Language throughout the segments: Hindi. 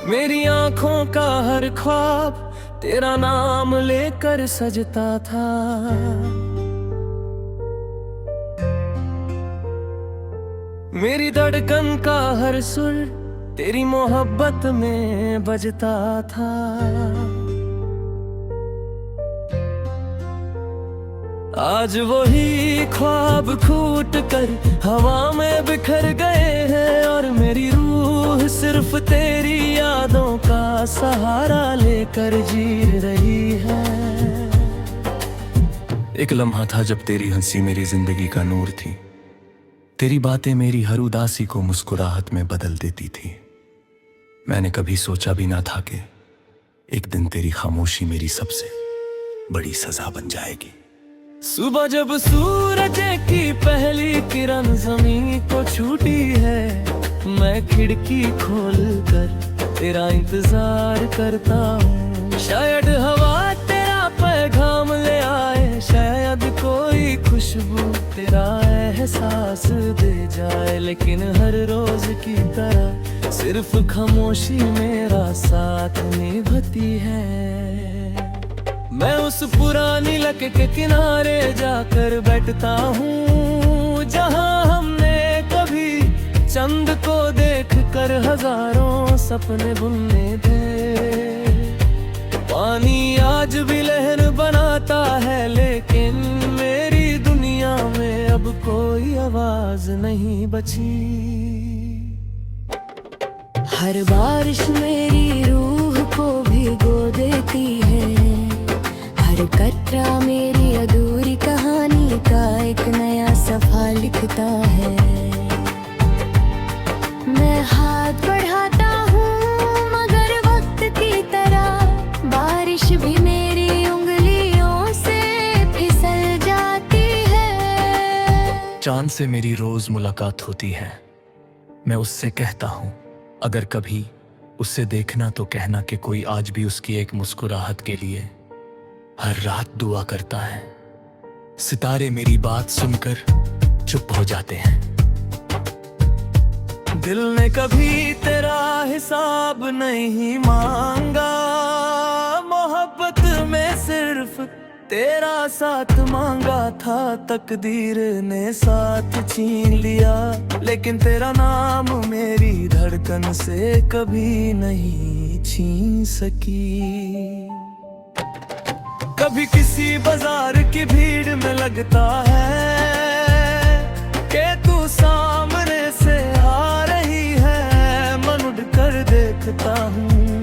मेरी आंखों का हर ख्वाब तेरा नाम लेकर सजता था। मेरी धड़कन का हर सुर तेरी मोहब्बत में बजता था। आज वही ख्वाब छूट कर हवा में बिखर गए हैं, और मेरी रूह सिर्फ तेरी यादों का सहारा लेकर जी रही है। एक लम्हा था जब तेरी हंसी मेरी जिंदगी का नूर थी। तेरी बातें मेरी हर उदासी को मुस्कुराहट में बदल देती थी। मैंने कभी सोचा भी ना था कि एक दिन तेरी खामोशी मेरी सबसे बड़ी सजा बन जाएगी। सुबह जब सूरज की पहली किरण ज़मीन को छूटी है, मैं खिड़की खोल कर तेरा इंतजार करता हूँ। शायद हवा तेरा पैगाम ले आए, शायद कोई खुशबू तेरा एहसास दे जाए, लेकिन हर रोज की तरह सिर्फ खामोशी मेरा साथ निभाती है। मैं उस पुरानी लक के किनारे जाकर बैठता हूँ, जहाँ हमने कभी चंद को देख कर हजारों सपने बुनने थे। पानी आज भी लहर बनाता है, लेकिन मेरी दुनिया में अब कोई आवाज नहीं बची। हर बारिश मेरी रूह को भिगो देती है, हर कतरा मेरी अधूरी कहानी का एक नया सफा लिखता है। मैं हाथ बढ़ाता हूँ मगर वक्त की तरह बारिश भी मेरी उंगलियों से फिसल जाती है। चांद से मेरी रोज मुलाकात होती है। मैं उससे कहता हूँ अगर कभी उससे देखना तो कहना कि कोई आज भी उसकी एक मुस्कुराहट के लिए हर रात दुआ करता है। सितारे मेरी बात सुनकर चुप हो जाते हैं। दिल ने कभी तेरा हिसाब नहीं मांगा, मोहब्बत में सिर्फ तेरा साथ मांगा था। तकदीर ने साथ छीन लिया, लेकिन तेरा नाम मेरी धड़कन से कभी नहीं छीन सकी। कभी किसी बाजार की भीड़ में लगता है कि तू सामने से आ रही है। मन उड़ कर देखता हूँ,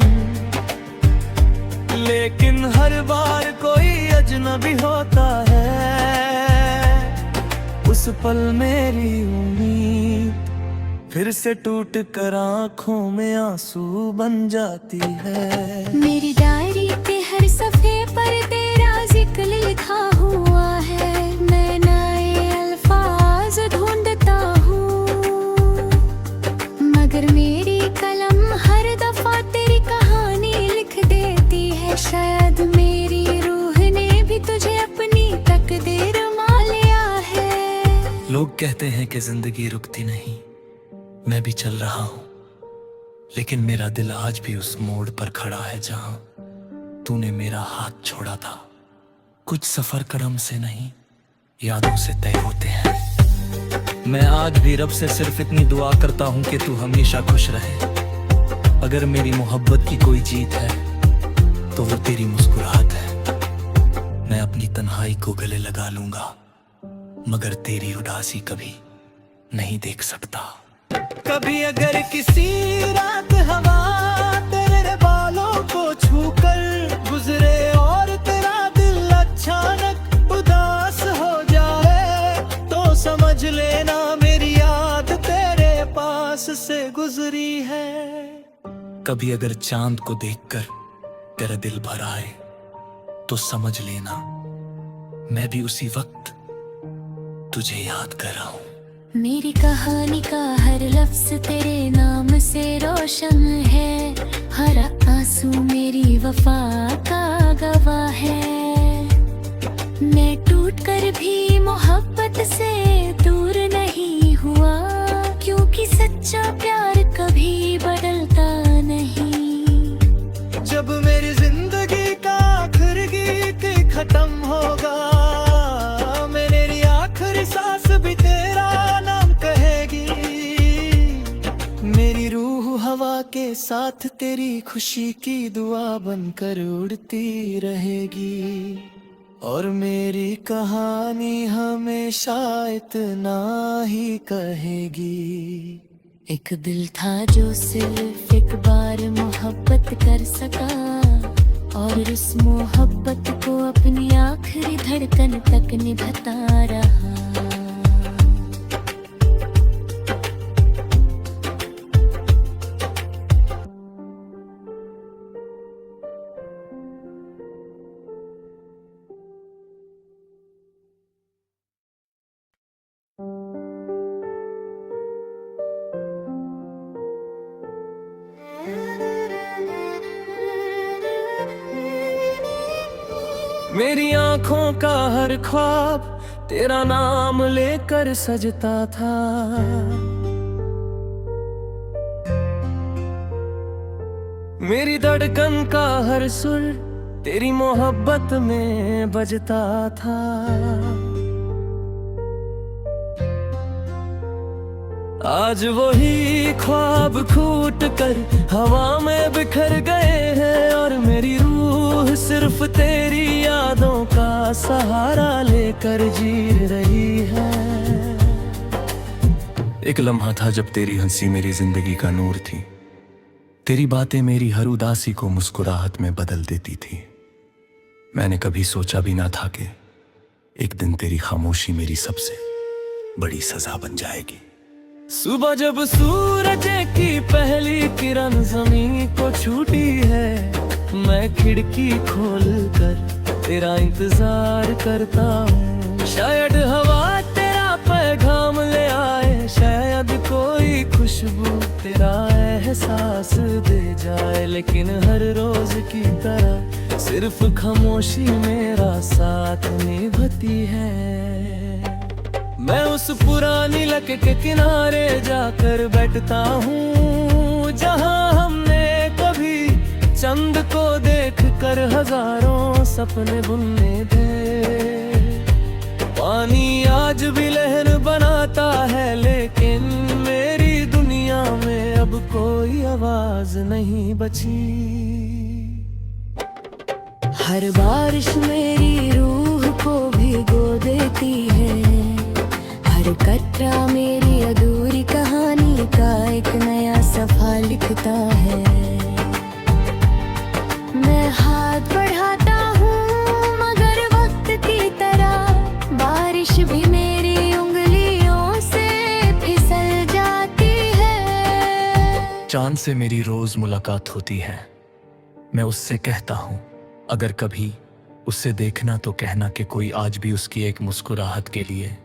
लेकिन हर बार कोई अजनबी होता है। उस पल मेरी उम्मीद फिर से टूट कर आंखों में आंसू बन जाती है। मेरी डायरी के हर सफ़े पर तेरा जिक्र लिखा हुआ है। मैं नए अल्फाज ढूंढता हूँ, मगर मेरी कलम हर दफा तेरी कहानी लिख देती है। शायद मेरी रूह ने भी तुझे अपनी तकदीर मान लिया है। लोग कहते हैं कि जिंदगी रुकती नहीं, मैं भी चल रहा हूँ, लेकिन मेरा दिल आज भी उस मोड़ पर खड़ा है जहाँ तूने मेरा हाथ छोड़ा था। कुछ सफर करम से नहीं, यादों से तय होते हैं। मैं आज भी रब से सिर्फ इतनी दुआ करता हूँ कि तू हमेशा खुश रहे। अगर मेरी मोहब्बत की कोई जीत है तो वो तेरी मुस्कुराहट है। मैं अपनी तन्हाई को गले लगा लूंगा, मगर तेरी उदासी कभी नहीं देख सकता। कभी अगर किसी रात हवा तेरे बालों को छूकर गुजरे और तेरा दिल अचानक उदास हो जाए, तो समझ लेना मेरी याद तेरे पास से गुजरी है। कभी अगर चांद को देखकर तेरा दिल भर आए, तो समझ लेना मैं भी उसी वक्त तुझे याद कर रहा हूँ। मेरी कहानी का हर लफ्ज तेरे नाम से रोशन है। हर आंसू मेरी वफा का गवाह है। मैं टूट कर भी मोहब्बत से दूर नहीं हुआ, क्योंकि सच्चा प्यार कभी बदलता नहीं। साथ तेरी खुशी की दुआ बनकर उड़ती रहेगी। और मेरी कहानी हमेशा इतना ही कहेगी। एक दिल था जो सिर्फ एक बार मोहब्बत कर सका, और उस मोहब्बत को अपनी आखिरी धड़कन तक निभाता रहा। मेरी आंखों का हर ख्वाब तेरा नाम लेकर सजता था। मेरी धड़कन का हर सुर तेरी मोहब्बत में बजता था। आज वही ख्वाब फूट कर हवा में बिखर गए हैं, और मेरी रूह सिर्फ तेरी यादों का सहारा लेकर जी रही है। एक लम्हा था जब तेरी हंसी मेरी जिंदगी का नूर थी। तेरी बातें मेरी हर उदासी को मुस्कुराहट में बदल देती थी। मैंने कभी सोचा भी ना था कि एक दिन तेरी खामोशी मेरी सबसे बड़ी सजा बन जाएगी। सुबह जब सूरज की पहली किरण जमीन को छूटी है, मैं खिड़की खोल कर तेरा इंतजार करता हूँ। शायद हवा तेरा पैगाम ले आए, शायद कोई खुशबू तेरा एहसास दे जाए, लेकिन हर रोज की तरह सिर्फ खामोशी मेरा साथ निभाती है। मैं उस पुरानी लक के किनारे जाकर बैठता हूँ, जहाँ हमने कभी चंद को देख कर हजारों सपने बुनने थे। पानी आज भी लहर बनाता है, लेकिन मेरी दुनिया में अब कोई आवाज नहीं बची। हर बारिश मेरी रूह को भिगो देती है, हर कतरा मेरी अधूरी कहानी का एक नया सफा लिखता है। मैं हाथ बढ़ाता हूँ मगर वक्त की तरह बारिश भी मेरी उंगलियों से फिसल जाती है। चांद से मेरी रोज मुलाकात होती है। मैं उससे कहता हूँ अगर कभी उसे देखना तो कहना कि कोई आज भी उसकी एक मुस्कुराहट के लिए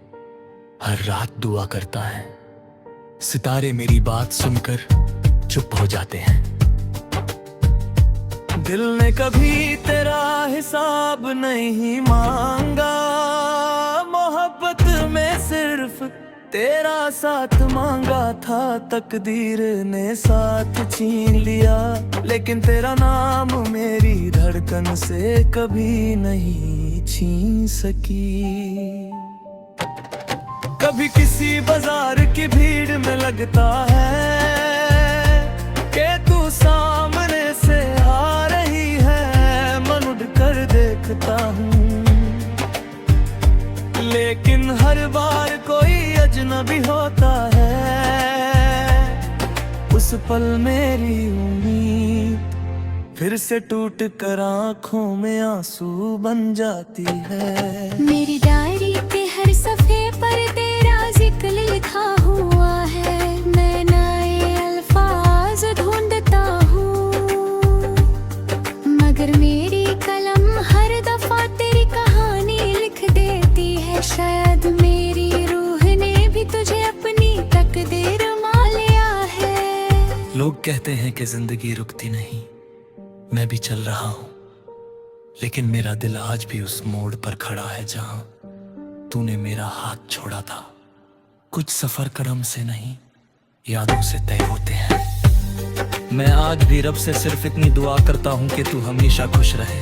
हर रात दुआ करता है। सितारे मेरी बात सुनकर चुप हो जाते हैं। दिल ने कभी तेरा हिसाब नहीं मांगा, मोहब्बत में सिर्फ तेरा साथ मांगा था। तकदीर ने साथ छीन लिया, लेकिन तेरा नाम मेरी धड़कन से कभी नहीं छीन सकी। कभी किसी बाजार की भीड़ में लगता है कि तू सामने से आ रही है, मन उड़ कर देखता हूँ, लेकिन हर बार कोई अजनबी होता है। उस पल मेरी उम्मीद फिर से टूट कर आंखों में आंसू बन जाती है। मेरी डायरी के हर सफे पर तेरा जिक्र लिखा हुआ है, मैं नए अल्फाज ढूंढता हूँ, मगर मेरी कलम हर दफा तेरी कहानी लिख देती है। शायद मेरी रूह ने भी तुझे अपनी तकदीर मान लिया है। लोग कहते हैं कि जिंदगी रुकती नहीं, मैं भी चल रहा हूँ, लेकिन मेरा दिल आज भी उस मोड़ पर खड़ा है जहाँ तूने मेरा हाथ छोड़ा था। कुछ सफर करम से नहीं, यादों से तय होते हैं। मैं आज भी रब से सिर्फ इतनी दुआ करता हूँ कि तू हमेशा खुश रहे।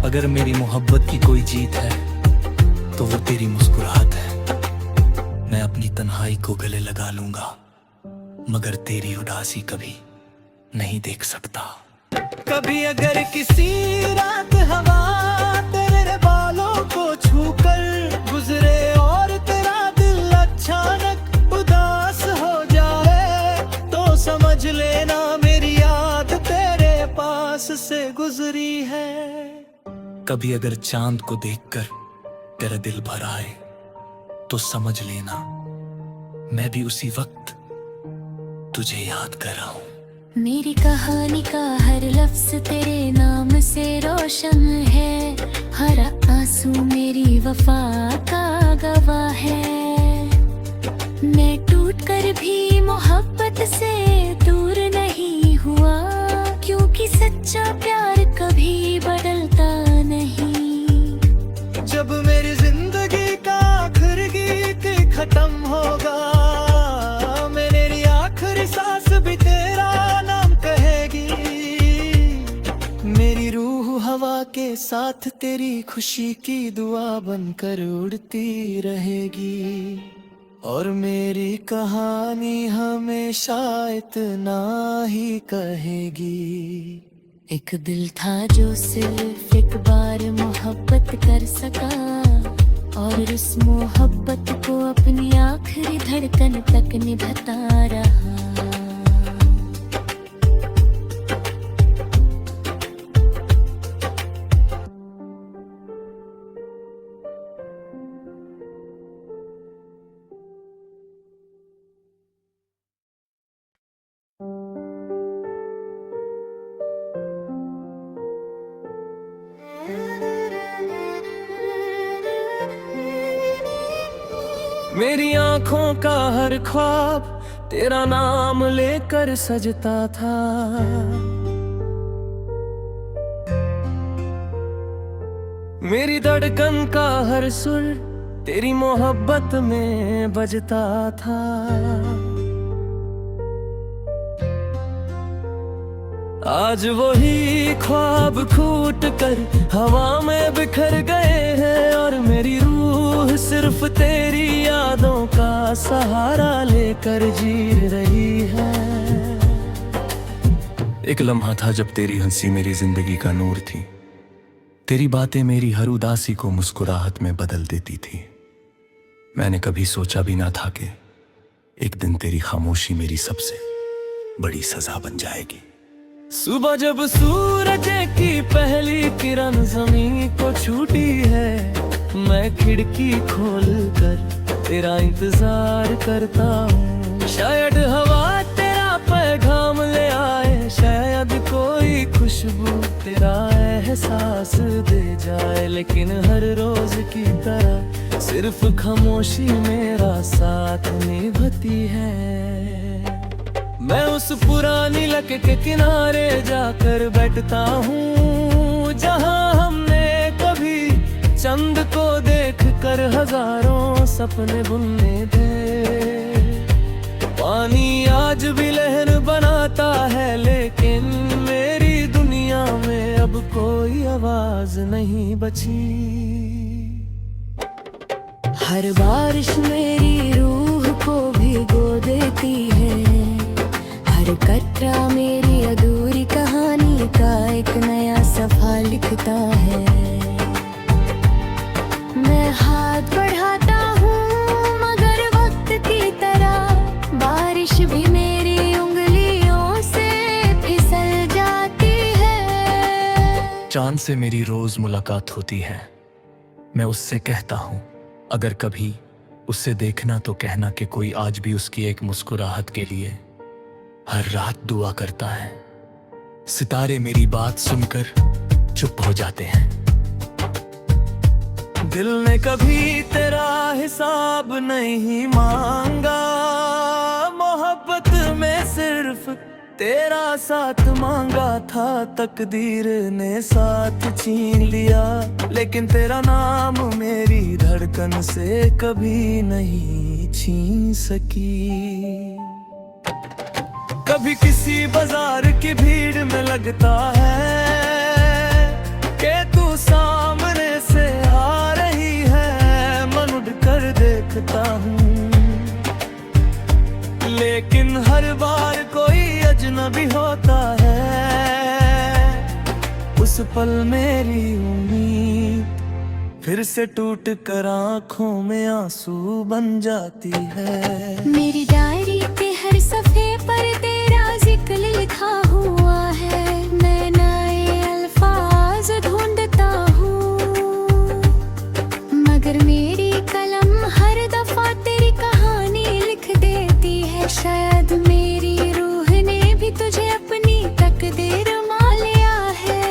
अगर मेरी मोहब्बत की कोई जीत है तो वो तेरी मुस्कुराहट है। मैं अपनी तन्हाई को गले लगा लूंगा, मगर तेरी उदासी कभी नहीं देख सकता। कभी अगर किसी रात हवा तेरे बालों को छूकर गुजरे और तेरा दिल अचानक उदास हो जाए, तो समझ लेना मेरी याद तेरे पास से गुजरी है। कभी अगर चांद को देखकर तेरा दिल भर आए, तो समझ लेना मैं भी उसी वक्त तुझे याद कर रहा हूँ। मेरी कहानी का हर लफ्ज तेरे नाम से रोशन है, हर आंसू मेरी वफा का गवाह है। मैं टूट कर भी मोहब्बत से दूर नहीं हुआ, क्योंकि सच्चा प्यार कभी बदलता नहीं। जब मेरी जिंदगी का आखिरी गीत खत्म होगा, मेरी आखिरी सांस भी तेरा नाम कहेगी। मेरी रूह हवा के साथ तेरी खुशी की दुआ बनकर उड़ती रहेगी, और मेरी कहानी हमेशा इतना ही कहेगी। एक दिल था जो सिर्फ एक बार मोहब्बत कर सका, और उस मोहब्बत को अपनी आखिरी धड़कन तक निभाता रहा। मेरी आंखों का हर ख्वाब तेरा नाम लेकर सजता था। मेरी धड़कन का हर सुर तेरी मोहब्बत में बजता था। आज वही ख्वाब फूट कर हवा में बिखर गए हैं, और मेरी रूह सिर्फ तेरी यादों का सहारा लेकर जी रही है। एक लम्हा था जब तेरी हंसी मेरी जिंदगी का नूर थी। तेरी बातें मेरी हर उदासी को मुस्कुराहट में बदल देती थी। मैंने कभी सोचा भी ना था कि एक दिन तेरी खामोशी मेरी सबसे बड़ी सजा बन जाएगी। सुबह जब सूरज की पहली किरण जमीन को छूटी है, मैं खिड़की खोल कर तेरा इंतजार करता हूँ। शायद हवा तेरा पैगाम ले आए, शायद कोई खुशबू तेरा एहसास दे जाए, लेकिन हर रोज की तरह सिर्फ खामोशी मेरा साथ निभाती है। मैं उस पुरानी लक के किनारे जाकर बैठता हूँ, जहाँ हमने कभी चंद को देख कर हजारों सपने बुनने थे। पानी आज भी लहर बनाता है, लेकिन मेरी दुनिया में अब कोई आवाज नहीं बची। हर बारिश मेरी रूह को भिगो देती है, हर कतरा मेरी अधूरी कहानी का एक नया सफा लिखता है। मैं हाथ बढ़ाता हूँ मगर वक्त की तरह बारिश भी मेरी उंगलियों से फिसल जाती है। चांद से मेरी रोज मुलाकात होती है। मैं उससे कहता हूँ अगर कभी उससे देखना तो कहना कि कोई आज भी उसकी एक मुस्कुराहट के लिए हर रात दुआ करता है। सितारे मेरी बात सुनकर चुप हो जाते हैं। दिल ने कभी तेरा हिसाब नहीं मांगा, मोहब्बत में सिर्फ तेरा साथ मांगा था। तकदीर ने साथ छीन लिया, लेकिन तेरा नाम मेरी धड़कन से कभी नहीं छीन सकी। कभी किसी बाजार की भीड़ में लगता है कि तू सामने से आ रही है, मन उड़ कर देखता हूँ, लेकिन हर बार कोई अजनबी होता उस पल मेरी उम्मीद फिर से टूट कर आंखों में आंसू बन जाती है। मेरी डायरी के हर सफे पर तेरा जिक्र लिखा हुआ है, मैं नए अल्फाज ढूंढता हूँ, मगर मेरी कलम हर दफा तेरी कहानी लिख देती है। शायद मेरी रूह ने भी तुझे अपनी तकदीर मान लिया है।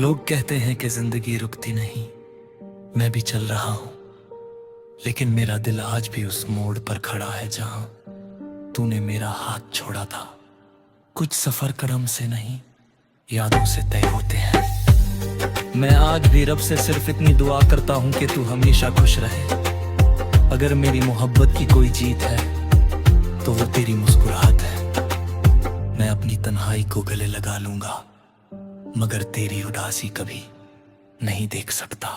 लोग कहते हैं कि जिंदगी रुकती नहीं, मैं भी चल रहा हूं, लेकिन मेरा दिल आज भी उस मोड़ पर खड़ा है जहां तूने मेरा हाथ छोड़ा था। कुछ सफर करम से नहीं, यादों से तय होते हैं। मैं आज भी रब से सिर्फ इतनी दुआ करता हूं कि तू हमेशा खुश रहे। अगर मेरी मोहब्बत की कोई जीत है तो वो तेरी मुस्कुराहट है। मैं अपनी तन्हाई को गले लगा लूंगा, मगर तेरी उदासी कभी नहीं देख सकता।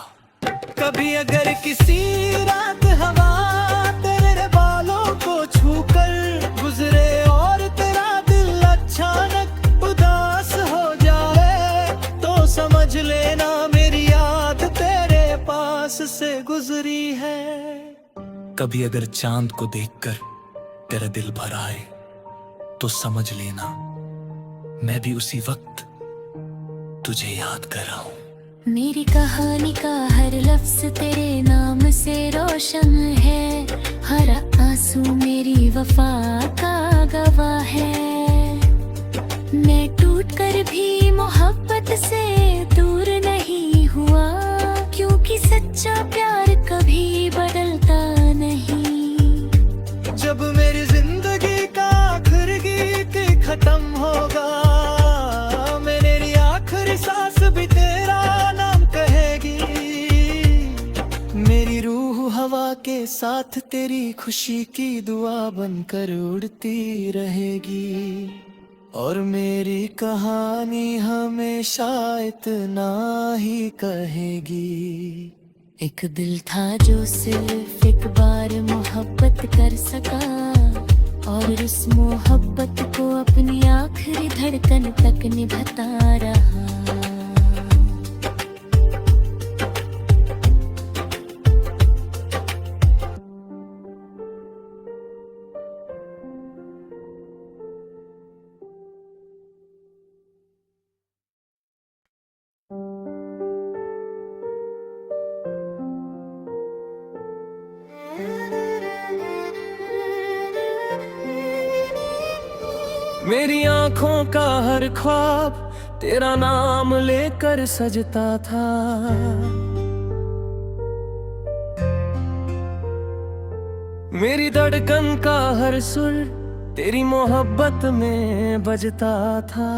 कभी अगर किसी रात हवा तेरे बालों को छूकर गुजरे और तेरा दिल अचानक उदास हो जाए, तो समझ लेना मेरी याद तेरे पास से गुजरी है। कभी अगर चांद को देखकर तेरा दिल भर आए, तो समझ लेना मैं भी उसी वक्त तुझे याद कर रहा हूं। मेरी कहानी का हर लफ्ज तेरे नाम से रोशन है, हर आंसू मेरी वफा का गवाह है। मैं टूट कर भी मोहब्बत से दूर नहीं हुआ, क्योंकि सच्चा प्यार कभी बदलता नहीं। जब मेरी जिंदगी का आखिरी गीत खत्म होगा, मेरी आखिरी सांस भी तेरा नाम कहेगी। मेरी रूह हवा के साथ तेरी खुशी की दुआ बनकर उड़ती रहेगी, और मेरी कहानी हमेशा इतना ही कहेगी। एक दिल था जो सिर्फ एक बार मोहब्बत कर सका, और उस मोहब्बत को अपनी आखिरी धड़कन तक निभाता रहा। मेरी आंखों का हर ख्वाब तेरा नाम लेकर सजता था। मेरी धड़कन का हर सुर तेरी मोहब्बत में बजता था।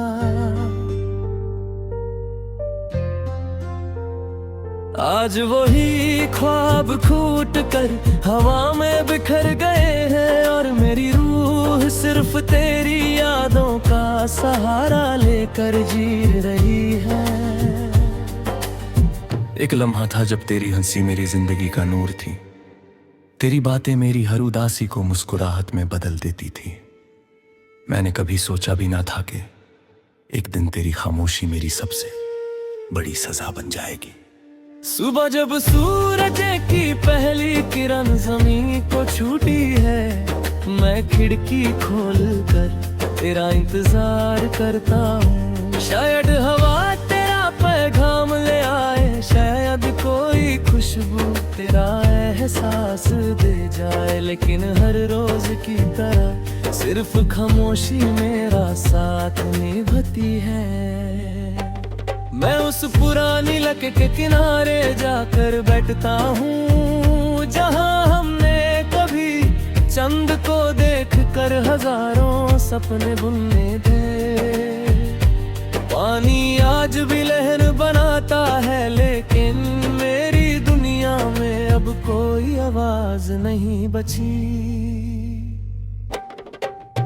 आज वही ख्वाब फूट कर हवा में बिखर गए हैं, और मेरी रूह सिर्फ तेरी यादों का सहारा लेकर जी रही है। एक लम्हा था जब तेरी हंसी मेरी जिंदगी का नूर थी। तेरी बातें मेरी हर उदासी को मुस्कुराहट में बदल देती थी। मैंने कभी सोचा भी ना था कि एक दिन तेरी खामोशी मेरी सबसे बड़ी सजा बन जाएगी। सुबह जब सूरज की पहली किरण जमीन को छूटी है, मैं खिड़की खोल कर तेरा इंतजार करता हूँ। शायद हवा तेरा पैगाम ले आए, शायद कोई खुशबू तेरा एहसास दे जाए, लेकिन हर रोज की तरह सिर्फ खामोशी मेरा साथ निभाती है। मैं उस पुरानी लक के किनारे जाकर बैठता हूँ, जहाँ हमने कभी चंद को देख कर हजारों सपने बुनने थे। पानी आज भी लहर बनाता है, लेकिन मेरी दुनिया में अब कोई आवाज नहीं बची।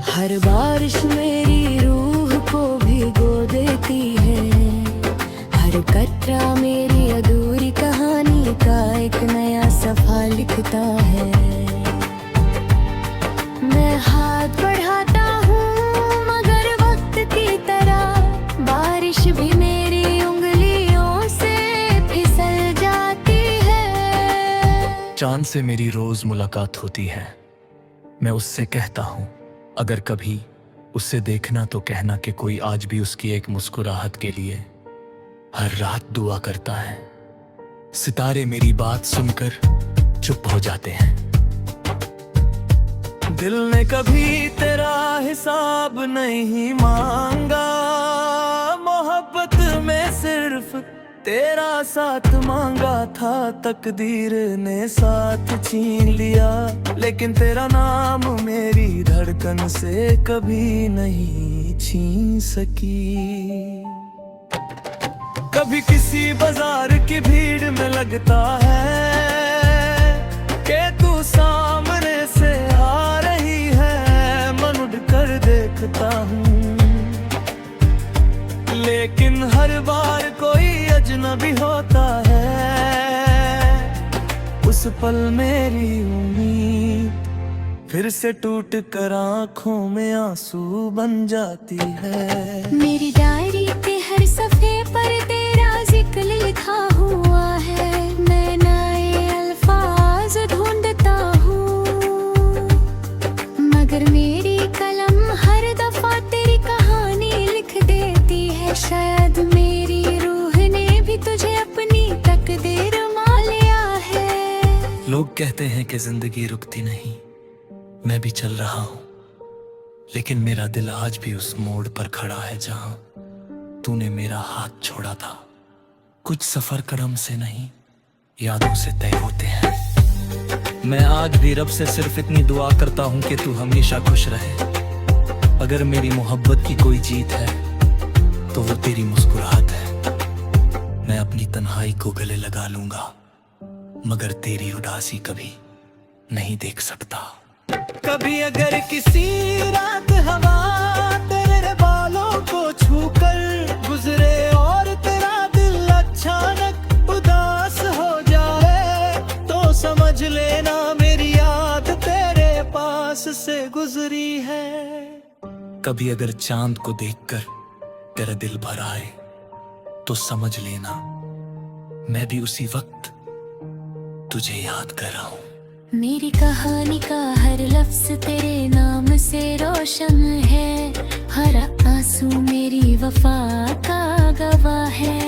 हर बारिश मेरी रूह को भिगो देती है, हर कतरा मेरी अधूरी कहानी का एक नया सफा लिखता है। मैं हाथ बढ़ाता हूँ, मगर वक्त की तरह बारिश भी मेरी उंगली चांद से मेरी रोज मुलाकात होती है। मैं उससे कहता हूं, अगर कभी उससे देखना तो कहना कि कोई आज भी उसकी एक मुस्कुराहट के लिए हर रात दुआ करता है। सितारे मेरी बात सुनकर चुप हो जाते हैं। दिल ने कभी तेरा हिसाब नहीं मांगा, मोहब्बत में सिर्फ तेरा साथ मांगा था। तकदीर ने साथ छीन लिया, लेकिन तेरा नाम मेरी धड़कन से कभी नहीं छीन सकी। कभी किसी बाजार की भीड़ में लगता है कि तू सामने से आ रही है, मन उड़ कर देखता हूँ, लेकिन हर बार कोई अजनबी होता है। उस पल मेरी उम्मीद फिर से टूट कर आंखों में आंसू बन जाती है। मेरी डायरी के हर सफे पर तेरा जिक्र लिखा हुआ है। मैं नए अल्फाज ढूंढता हूँ, मगर मेरी कलम हर दफा तेरी कहानी लिख देती है। शायद मेरी रूह ने भी तुझे अपनी तकदीर मान लिया है। लोग कहते हैं कि जिंदगी रुकती नहीं, मैं भी चल रहा हूं, लेकिन मेरा दिल आज भी उस मोड़ पर खड़ा है जहां तूने मेरा हाथ छोड़ा था। कुछ सफर करम से नहीं, यादों से तय होते हैं। मैं आज भी रब से सिर्फ इतनी दुआ करता हूं कि तू हमेशा खुश रहे। अगर मेरी मोहब्बत की कोई जीत है तो वो तेरी मुस्कुराहट है। मैं अपनी तन्हाई को गले लगा लूंगा, मगर तेरी उदासी कभी नहीं देख सकता। कभी अगर किसी रात हवा तेरे बालों को छूकर गुजरे और तेरा दिल अचानक उदास हो जाए, तो समझ लेना मेरी याद तेरे पास से गुजरी है। कभी अगर चांद को देखकर तेरा दिल भर आए तो समझ लेना मैं भी उसी वक्त तुझे याद कर रहा हूं। मेरी कहानी का हर लफ्ज तेरे नाम से रोशन है। हर आंसू मेरी वफा का गवाह है।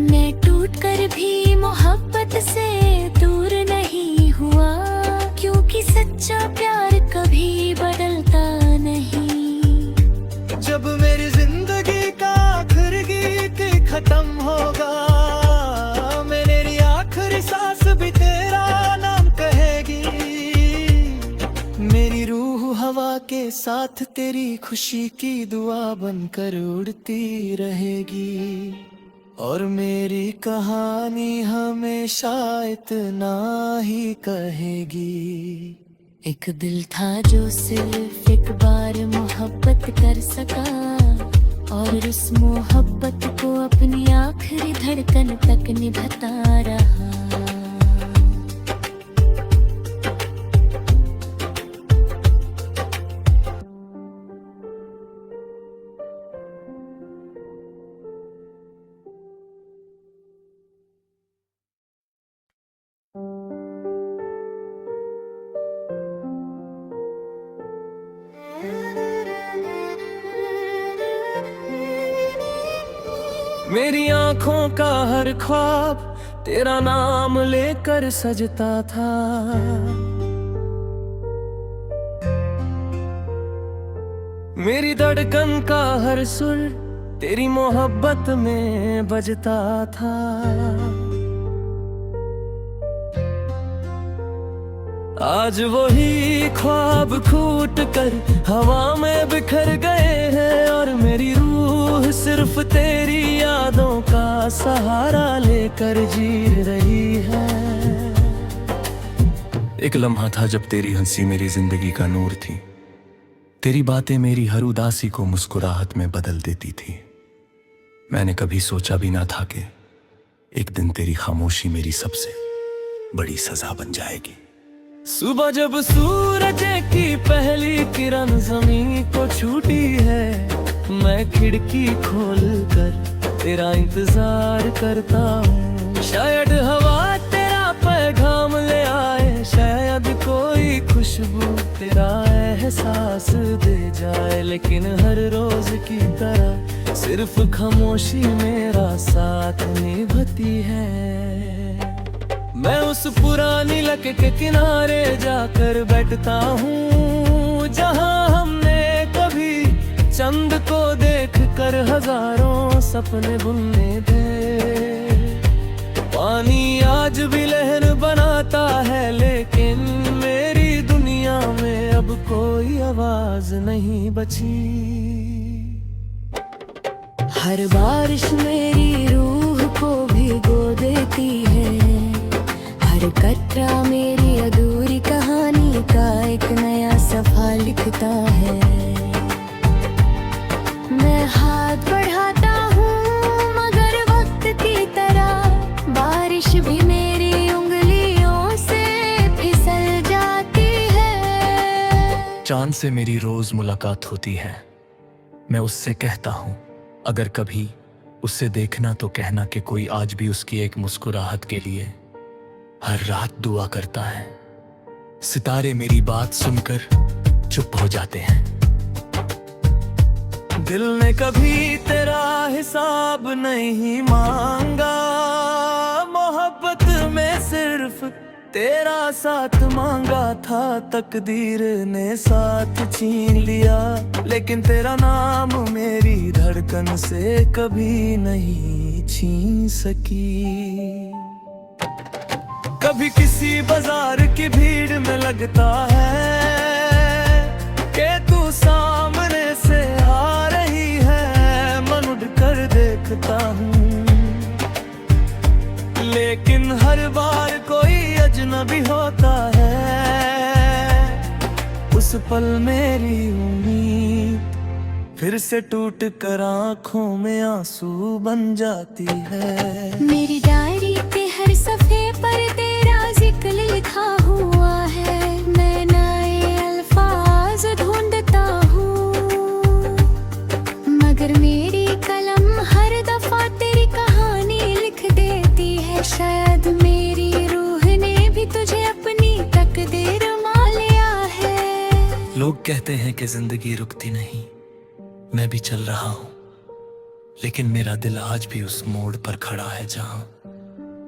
मैं टूट कर भी मोहब्बत से दूर नहीं हुआ, क्योंकि सच्चा प्यार कभी बदलता नहीं। जब मेरी जिंदगी का आखिरी गीत खत्म होगा, मेरी आखिरी सांस भी तेरा नाम कहेगी। मेरी रूह हवा के साथ तेरी खुशी की दुआ बनकर उड़ती रहेगी, और मेरी कहानी हमेशा इतना ही कहेगी। एक दिल था जो सिर्फ एक बार मोहब्बत कर सका, और उस मोहब्बत को अपनी आखिरी धड़कन तक निभाता रहा। मेरी आंखों का हर ख्वाब तेरा नाम लेकर सजता था। मेरी धड़कन का हर सुर तेरी मोहब्बत में बजता था। आज वही ख्वाब फूट कर हवा में बिखर गए हैं, और मेरी रूह सिर्फ तेरी यादों का सहारा लेकर जी रही है। एक लम्हा था जब तेरी हंसी मेरी जिंदगी का नूर थी। तेरी बातें मेरी हर उदासी को मुस्कुराहट में बदल देती थी। मैंने कभी सोचा भी ना था कि एक दिन तेरी खामोशी मेरी सबसे बड़ी सजा बन जाएगी। सुबह जब सूरज की पहली किरण जमीन को छूटी है, मैं खिड़की खोल कर तेरा इंतजार करता हूँ। शायद हवा तेरा पैगाम लेकिन हर रोज की तरह सिर्फ खामोशी मेरा साथ निभाती है। मैं उस पुरानी लक के किनारे जाकर बैठता हूँ जहाँ हमने कभी चंद को देख कर हजारों सपने बुनने थे। पानी आज भी लहर बनाता है लेकिन मेरी दुनिया में अब कोई आवाज नहीं बची। हर बारिश मेरी रूह को भिगो देती है, हर कतरा मेरी अधूरी कहानी का एक नया सफा लिखता है। मैं हाथ बढ़ाता हूँ मगर वक्त की तरह बारिश भी मेरी उंगलियों से फिसल जाती है। चांद से मेरी रोज मुलाकात होती है। मैं उससे कहता हूँ अगर कभी उससे देखना तो कहना कि कोई आज भी उसकी एक मुस्कुराहट के लिए हर रात दुआ करता है। सितारे मेरी बात सुनकर चुप हो जाते हैं। दिल ने कभी तेरा हिसाब नहीं मांगा, मोहब्बत में सिर्फ तेरा साथ मांगा था। तकदीर ने साथ छीन लिया लेकिन तेरा नाम मेरी धड़कन से कभी नहीं छीन सकी। कभी किसी बाजार की भीड़ में लगता है कि तू सामने से आ रही है। मन उड़ कर देखता हूँ लेकिन हर बार कोई अजनबी होता है। उस पल मेरी उम्मीद फिर से टूट कर आंखों में आंसू बन जाती है। मेरी डायरी पे हर सफे पर तेरा जिक्र लिखा हुआ है। मैं नए अल्फाज ढूंढता हूँ मगर मेरी कलम हर दफा तेरी कहानी लिख देती है। शायद मेरी रूह ने भी तुझे अपनी तकदीर मान लिया है। लोग कहते हैं कि जिंदगी रुकती नहीं, मैं भी चल रहा हूँ लेकिन मेरा दिल आज भी उस मोड़ पर खड़ा है जहाँ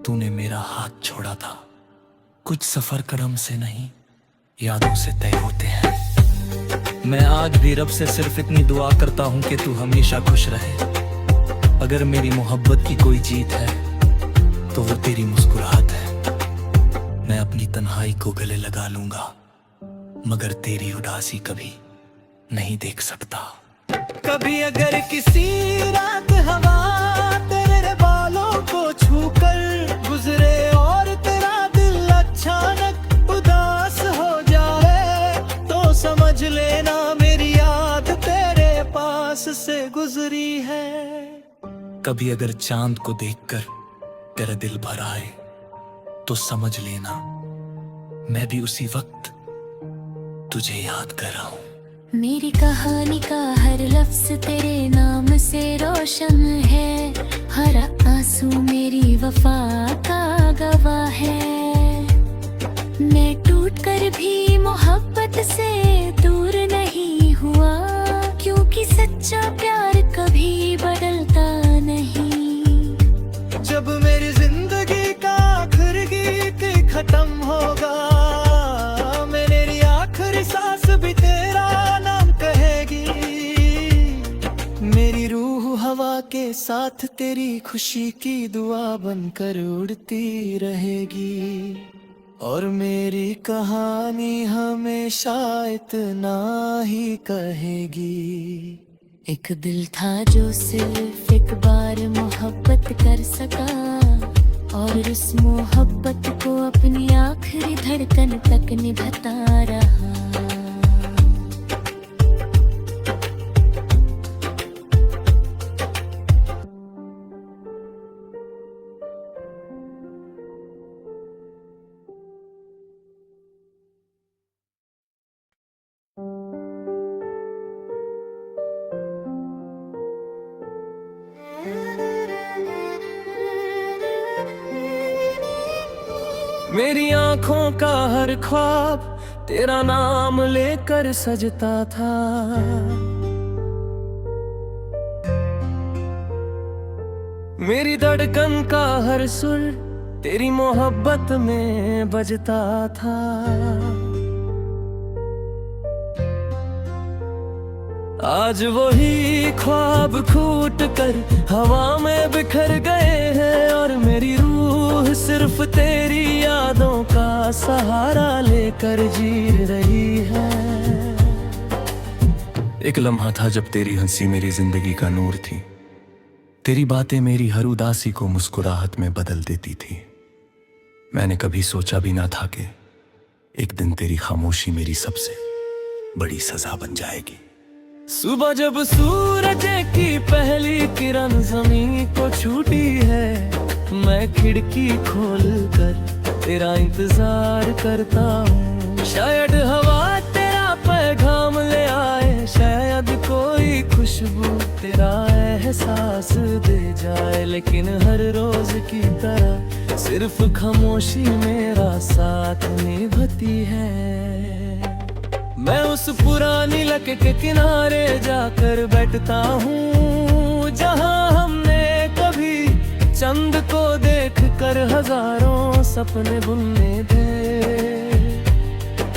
तूने मेरा हाथ छोड़ा था। कुछ सफर करम से नहीं यादों से तय होते हैं। मैं आज भी रब से सिर्फ इतनी दुआ करता हूँ कि तू हमेशा खुश रहे। अगर मेरी मोहब्बत की कोई जीत है तो वो तेरी मुस्कुराहट है। मैं अपनी तन्हाई को गले लगा लूंगा मगर तेरी उदासी कभी नहीं देख सकता। कभी अगर किसी रात हवा तेरे बालों को छूकर गुजरे और तेरा दिल अचानक उदास हो जाए तो समझ लेना मेरी याद तेरे पास से गुजरी है। कभी अगर चांद को देखकर तेरा दिल भर आए तो समझ लेना मैं भी उसी वक्त तुझे याद कर रहा हूँ। मेरी कहानी का हर लफ्ज तेरे नाम से रोशन है, हर आंसू मेरी वफा का गवाह है। मैं टूट कर भी मोहब्बत से दूर नहीं हुआ क्योंकि सच्चा प्यार कभी बदलता नहीं। जब मेरी जिंदगी का आखिरी गीत खत्म होगा मेरी आखिरी सांस भी तेरा नाम कहेगी। मेरी रूह हवा के साथ तेरी खुशी की दुआ बनकर उड़ती रहेगी और मेरी कहानी हमेशा इतना ही कहेगी। एक दिल था जो सिर्फ एक बार मोहब्बत कर सका और इस मोहब्बत को अपनी आखिरी धड़कन तक निभाता रहा। मेरी आंखों का हर ख्वाब तेरा नाम लेकर सजता था। मेरी धड़कन का हर सुर तेरी मोहब्बत में बजता था। आज वही ख्वाब फूट कर हवा में बिखर गए हैं और मेरी रूह सिर्फ तेरी यादों का सहारा लेकर जी रही है। एक लम्हा था जब तेरी हंसी मेरी जिंदगी का नूर थी। तेरी बातें मेरी हर उदासी को मुस्कुराहट में बदल देती थी। मैंने कभी सोचा भी ना था कि एक दिन तेरी खामोशी मेरी सबसे बड़ी सजा बन जाएगी। सुबह जब सूरज की पहली किरण जमीन को छूटी है, मैं खिड़की खोल कर तेरा इंतजार करता हूँ। शायद हवा तेरा पैगाम ले आए, शायद कोई खुशबू तेरा एहसास दे जाए, लेकिन हर रोज की तरह सिर्फ खामोशी मेरा साथ निभाती है। मैं उस पुरानी लक के किनारे जाकर बैठता हूँ, जहाँ हमने कभी चंद को देख कर हजारों सपने बुनने थे।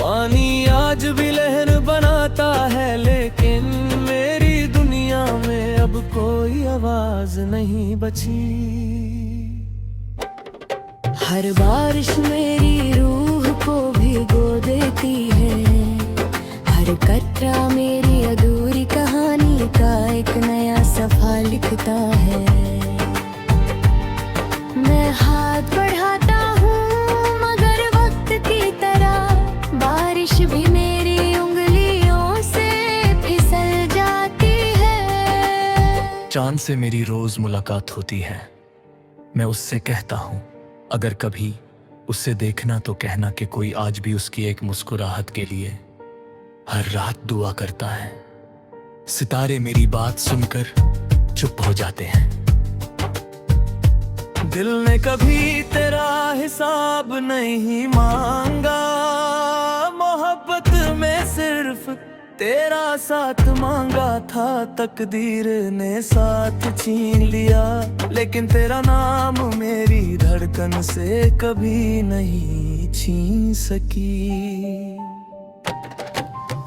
पानी आज भी लहर बनाता है, लेकिन मेरी दुनिया में अब कोई आवाज नहीं बची। हर बारिश मेरी रूह को भिगो देती है, हर कतरा मेरी अधूरी कहानी का एक नया सफा लिखता है। मैं हाथ बढ़ाता हूँ मगर वक्त की तरह बारिश भी मेरी उंगलियों से फिसल जाती है। चांद से मेरी रोज मुलाकात होती है। मैं उससे कहता हूँ अगर कभी उससे देखना तो कहना कि कोई आज भी उसकी एक मुस्कुराहट के लिए हर रात दुआ करता है। सितारे मेरी बात सुनकर चुप हो जाते हैं। दिल ने कभी तेरा हिसाब नहीं मांगा, मोहब्बत में सिर्फ तेरा साथ मांगा था। तकदीर ने साथ छीन लिया, लेकिन तेरा नाम मेरी धड़कन से कभी नहीं छीन सकी।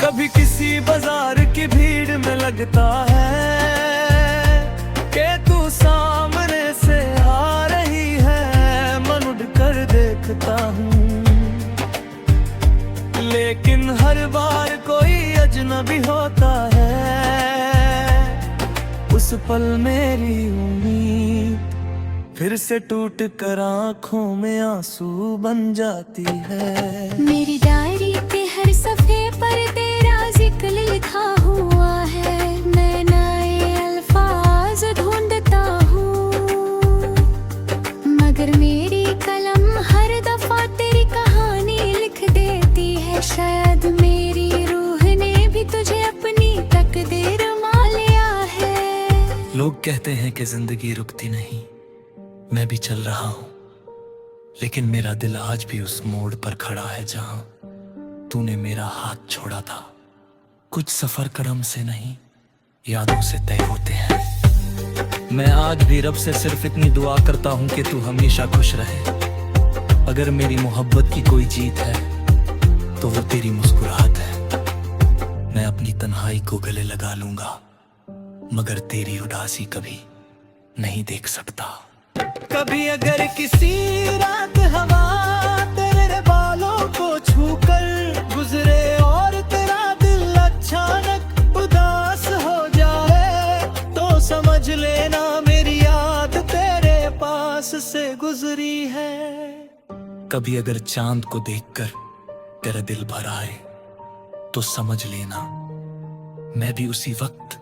कभी किसी बाजार की भीड़ में लगता है कि तू सामने से आ रही है, मन उड़ कर देखता हूँ, लेकिन हर बार कोई अजनबी होता है। उस पल मेरी उम्मीद फिर से टूट कर आंखों में आंसू बन जाती है। मेरी डायरी पे हर सफे पर तेरा जिक्र लिखा हुआ है, मैं नए अल्फाज ढूंढता हूँ, मगर मेरी कलम हर दफा तेरी कहानी लिख देती है। शायद मेरी रूह ने भी तुझे अपनी तकदीर मान लिया है। लोग कहते हैं कि जिंदगी रुकती नहीं, मैं भी चल रहा हूँ, लेकिन मेरा दिल आज भी उस मोड़ पर खड़ा है जहाँ तूने मेरा हाथ छोड़ा था। कुछ सफर करम से नहीं, यादों से तय होते हैं। मैं आज भी रब से सिर्फ इतनी दुआ करता हूँ कि तू हमेशा खुश रहे। अगर मेरी मोहब्बत की कोई जीत है तो वो तेरी मुस्कुराहट है। मैं अपनी तन्हाई को गले लगा लूंगा, मगर तेरी उदासी कभी नहीं देख सकता। कभी अगर किसी रात हवा तेरे बालों को छूकर गुजरे और तेरा दिल अचानक उदास हो जाए, तो समझ लेना मेरी याद तेरे पास से गुजरी है। कभी अगर चांद को देखकर तेरा दिल भर आए तो समझ लेना मैं भी उसी वक्त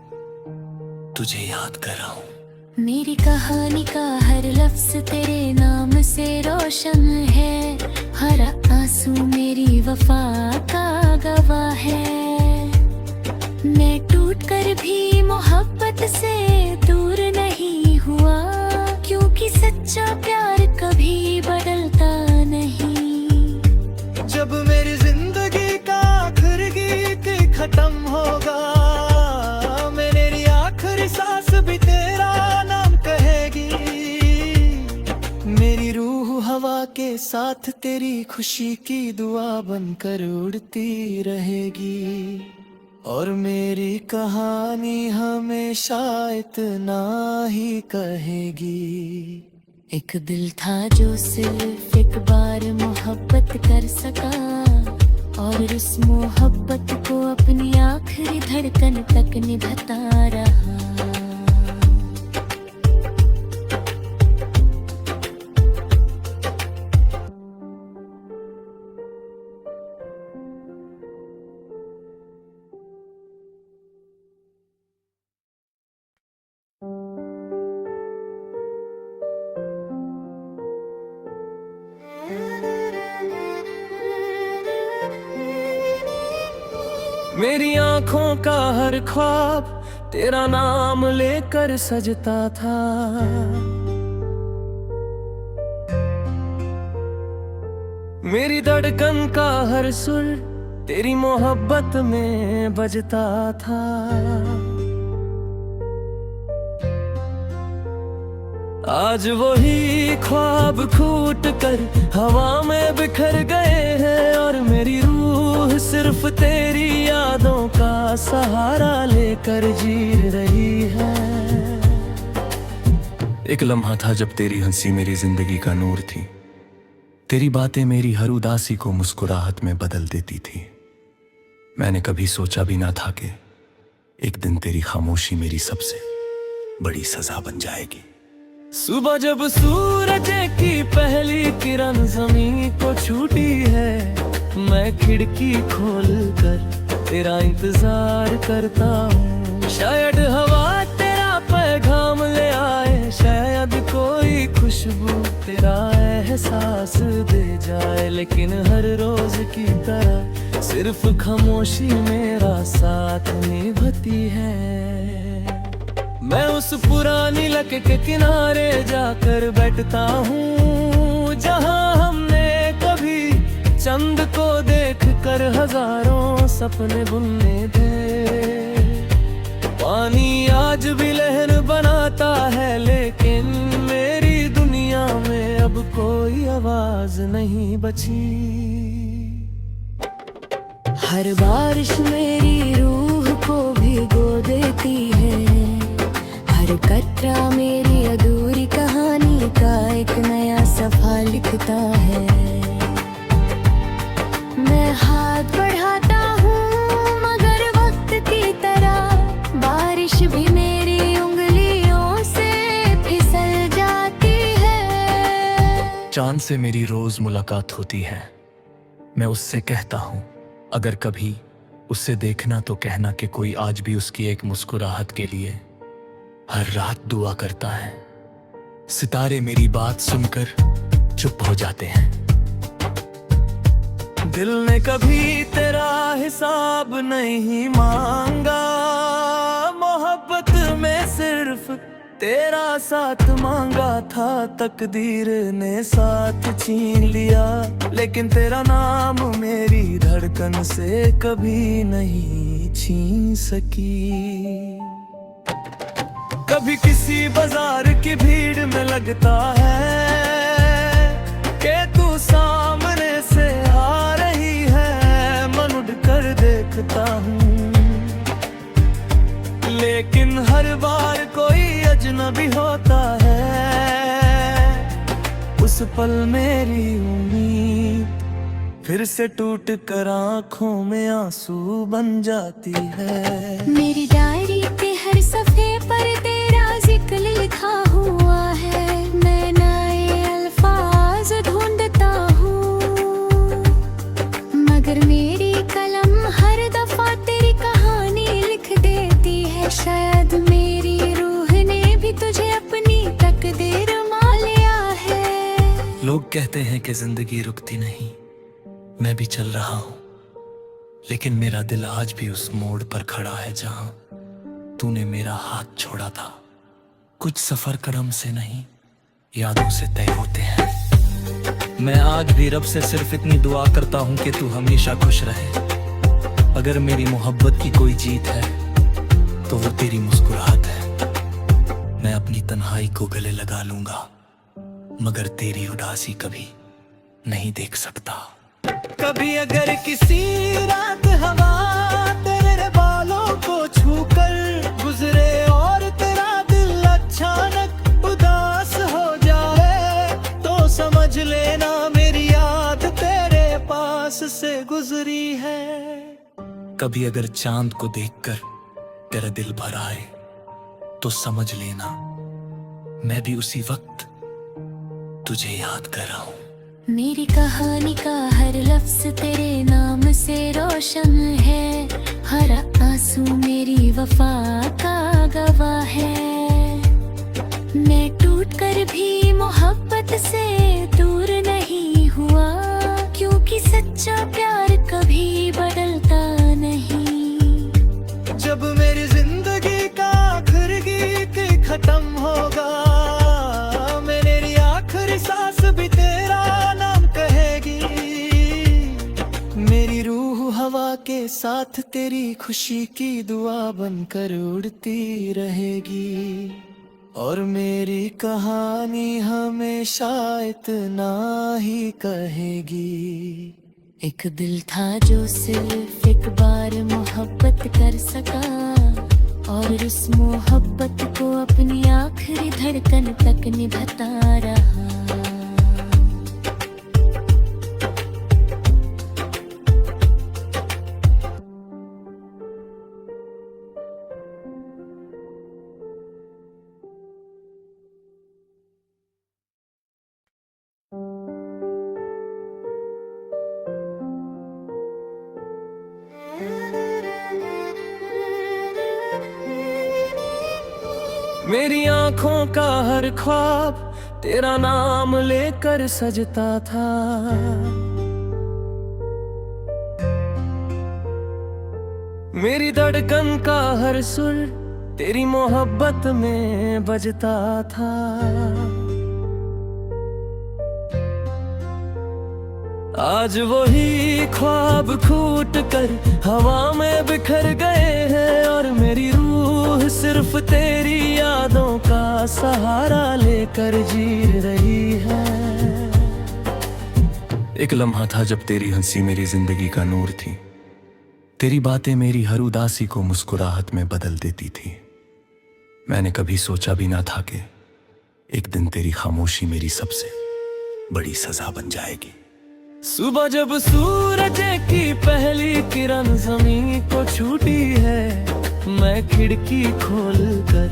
तुझे याद कर रहा हूँ। मेरी कहानी का हर लफ्ज तेरे नाम से रोशन है, हर आंसू मेरी वफा का गवाह है। मैं टूट कर भी मोहब्बत से दूर नहीं हुआ, क्योंकि सच्चा प्यार कभी बदलता नहीं। जब मेरी जिंदगी का आखिरी गीत खत्म होगा, मेरी आखिरी सांस भी तेरा नाम कहेगी। हूँ हवा के साथ, तेरी खुशी की दुआ बनकर उड़ती रहेगी। और मेरी कहानी हमेशा इतना ही कहेगी। एक दिल था जो सिर्फ एक बार मोहब्बत कर सका, और उस मोहब्बत को अपनी आखिरी धड़कन तक निभाता रहा। मेरी आंखों का हर ख्वाब तेरा नाम लेकर सजता था। मेरी धड़कन का हर सुर तेरी मोहब्बत में बजता था। आज वही ख्वाब फूट कर हवा में बिखर गए हैं, और मेरी रूह सिर्फ तेरी यादों का सहारा लेकर जी रही है। एक लम्हा था जब तेरी हंसी मेरी जिंदगी का नूर थी। तेरी बातें मेरी हर उदासी को मुस्कुराहट में बदल देती थी। मैंने कभी सोचा भी ना था कि एक दिन तेरी खामोशी मेरी सबसे बड़ी सजा बन जाएगी। सुबह जब सूरज की पहली किरण जमीन को छूटी है, मैं खिड़की खोल कर तेरा इंतजार करता हूँ। शायद हवा तेरा पैगाम ले आए, शायद कोई खुशबू तेरा एहसास दे जाए, लेकिन हर रोज की तरह सिर्फ खामोशी मेरा साथ निभाती है। मैं उस पुरानी लक के किनारे जाकर बैठता हूँ, जहाँ हमने कभी चंद को देख कर हजारों सपने बुनने थे। पानी आज भी लहर बनाता है, लेकिन मेरी दुनिया में अब कोई आवाज नहीं बची। हर बारिश मेरी रूह को भिगो देती है, हर कतरा मेरी अधूरी कहानी का एक नया सफा लिखता है। मैं हाथ बढ़ाता हूँ मगर वक्त की तरह बारिश भी मेरी उंगलियों से फिसल जाती है। चांद से मेरी रोज मुलाकात होती है। मैं उससे कहता हूँ अगर कभी उससे देखना तो कहना कि कोई आज भी उसकी एक मुस्कुराहट के लिए हर रात दुआ करता है। सितारे मेरी बात सुनकर चुप हो जाते हैं। दिल ने कभी तेरा हिसाब नहीं मांगा, मोहब्बत में सिर्फ तेरा साथ मांगा था। तकदीर ने साथ छीन लिया, लेकिन तेरा नाम मेरी धड़कन से कभी नहीं छीन सकी। कभी किसी बाजार की भीड़ में लगता है कि तू सामने से आ रही है, मन उड़ कर देखता हूँ, लेकिन हर बार कोई अजनबी होता है। उस पल मेरी उम्मीद फिर से टूट कर आंखों में आंसू बन जाती है। मेरी डायरी के हर सफे पर तेरा जिक्र लिखा हुआ है, मैं नए अल्फाज ढूंढता हूँ, मगर मेरी कलम हर दफा तेरी कहानी लिख देती है। शायद मेरी रूह ने भी तुझे अपनी तकदीर मान लिया है। लोग कहते हैं कि जिंदगी रुकती नहीं, मैं भी चल रहा हूँ, लेकिन मेरा दिल आज भी उस मोड़ पर खड़ा है जहाँ तूने मेरा हाथ छोड़ा था। कुछ सफर करम से नहीं, यादों से तय होते हैं। मैं आज भी रब से सिर्फ इतनी दुआ करता हूँ कि तू हमेशा खुश रहे। अगर मेरी मोहब्बत की कोई जीत है तो वो तेरी मुस्कुराहट है। मैं अपनी तन्हाई को गले लगा लूंगा, मगर तेरी उदासी कभी नहीं देख सकता। कभी अगर किसी रात हवा तेरे बालों को छूकर गुजरे और तेरा दिल अचानक उदास हो जाए, तो समझ लेना मेरी याद तेरे पास से गुजरी है। कभी अगर चांद को देखकर तेरा दिल भर आए, तो समझ लेना मैं भी उसी वक्त तुझे याद कर रहा हूँ। मेरी कहानी का हर लफ्ज तेरे नाम से रोशन है, हर आंसू मेरी वफा का गवाह है। मैं टूट कर भी मोहब्बत से दूर नहीं हुआ, क्योंकि सच्चा प्यार कभी बदलता नहीं। जब मेरी जिंदगी का आखिरी गीत खत्म होगा, मेरी आखिरी सांस भी तेरा नाम कहेगी। मेरी रूह हवा के साथ तेरी खुशी की दुआ बनकर उड़ती रहेगी, और मेरी कहानी हमेशा इतना ही कहेगी। एक दिल था जो सिर्फ एक बार मोहब्बत कर सका, और उस मोहब्बत को अपनी आखिरी धड़कन तक निभाता रहा। मेरी आंखों का हर ख्वाब तेरा नाम लेकर सजता था। मेरी धड़कन का हर सुर तेरी मोहब्बत में बजता था। आज वही ख्वाब फूट कर हवा में बिखर गए हैं, और मेरी रूह सिर्फ तेरी यादों का सहारा लेकर जी रही है। एक लम्हा था जब तेरी हंसी मेरी जिंदगी का नूर थी। तेरी बातें मेरी हर उदासी को मुस्कुराहट में बदल देती थी। मैंने कभी सोचा भी ना था कि एक दिन तेरी खामोशी मेरी सबसे बड़ी सजा बन जाएगी। सुबह जब सूरज की पहली किरण जमीन को छूटी है, मैं खिड़की खोल कर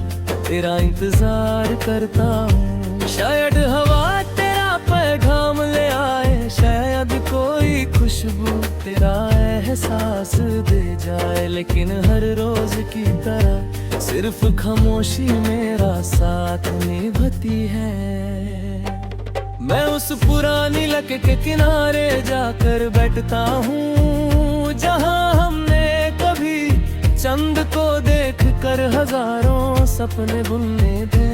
तेरा इंतजार करता हूँ। शायद हवा तेरा पैगाम ले आए, शायद कोई खुशबू तेरा एहसास दे जाए, लेकिन हर रोज की तरह सिर्फ खामोशी मेरा साथ निभाती है। मैं उस पुरानी लक के किनारे जाकर बैठता हूँ, जहाँ हमने कभी चंद को देख कर हजारों सपने बुनने थे।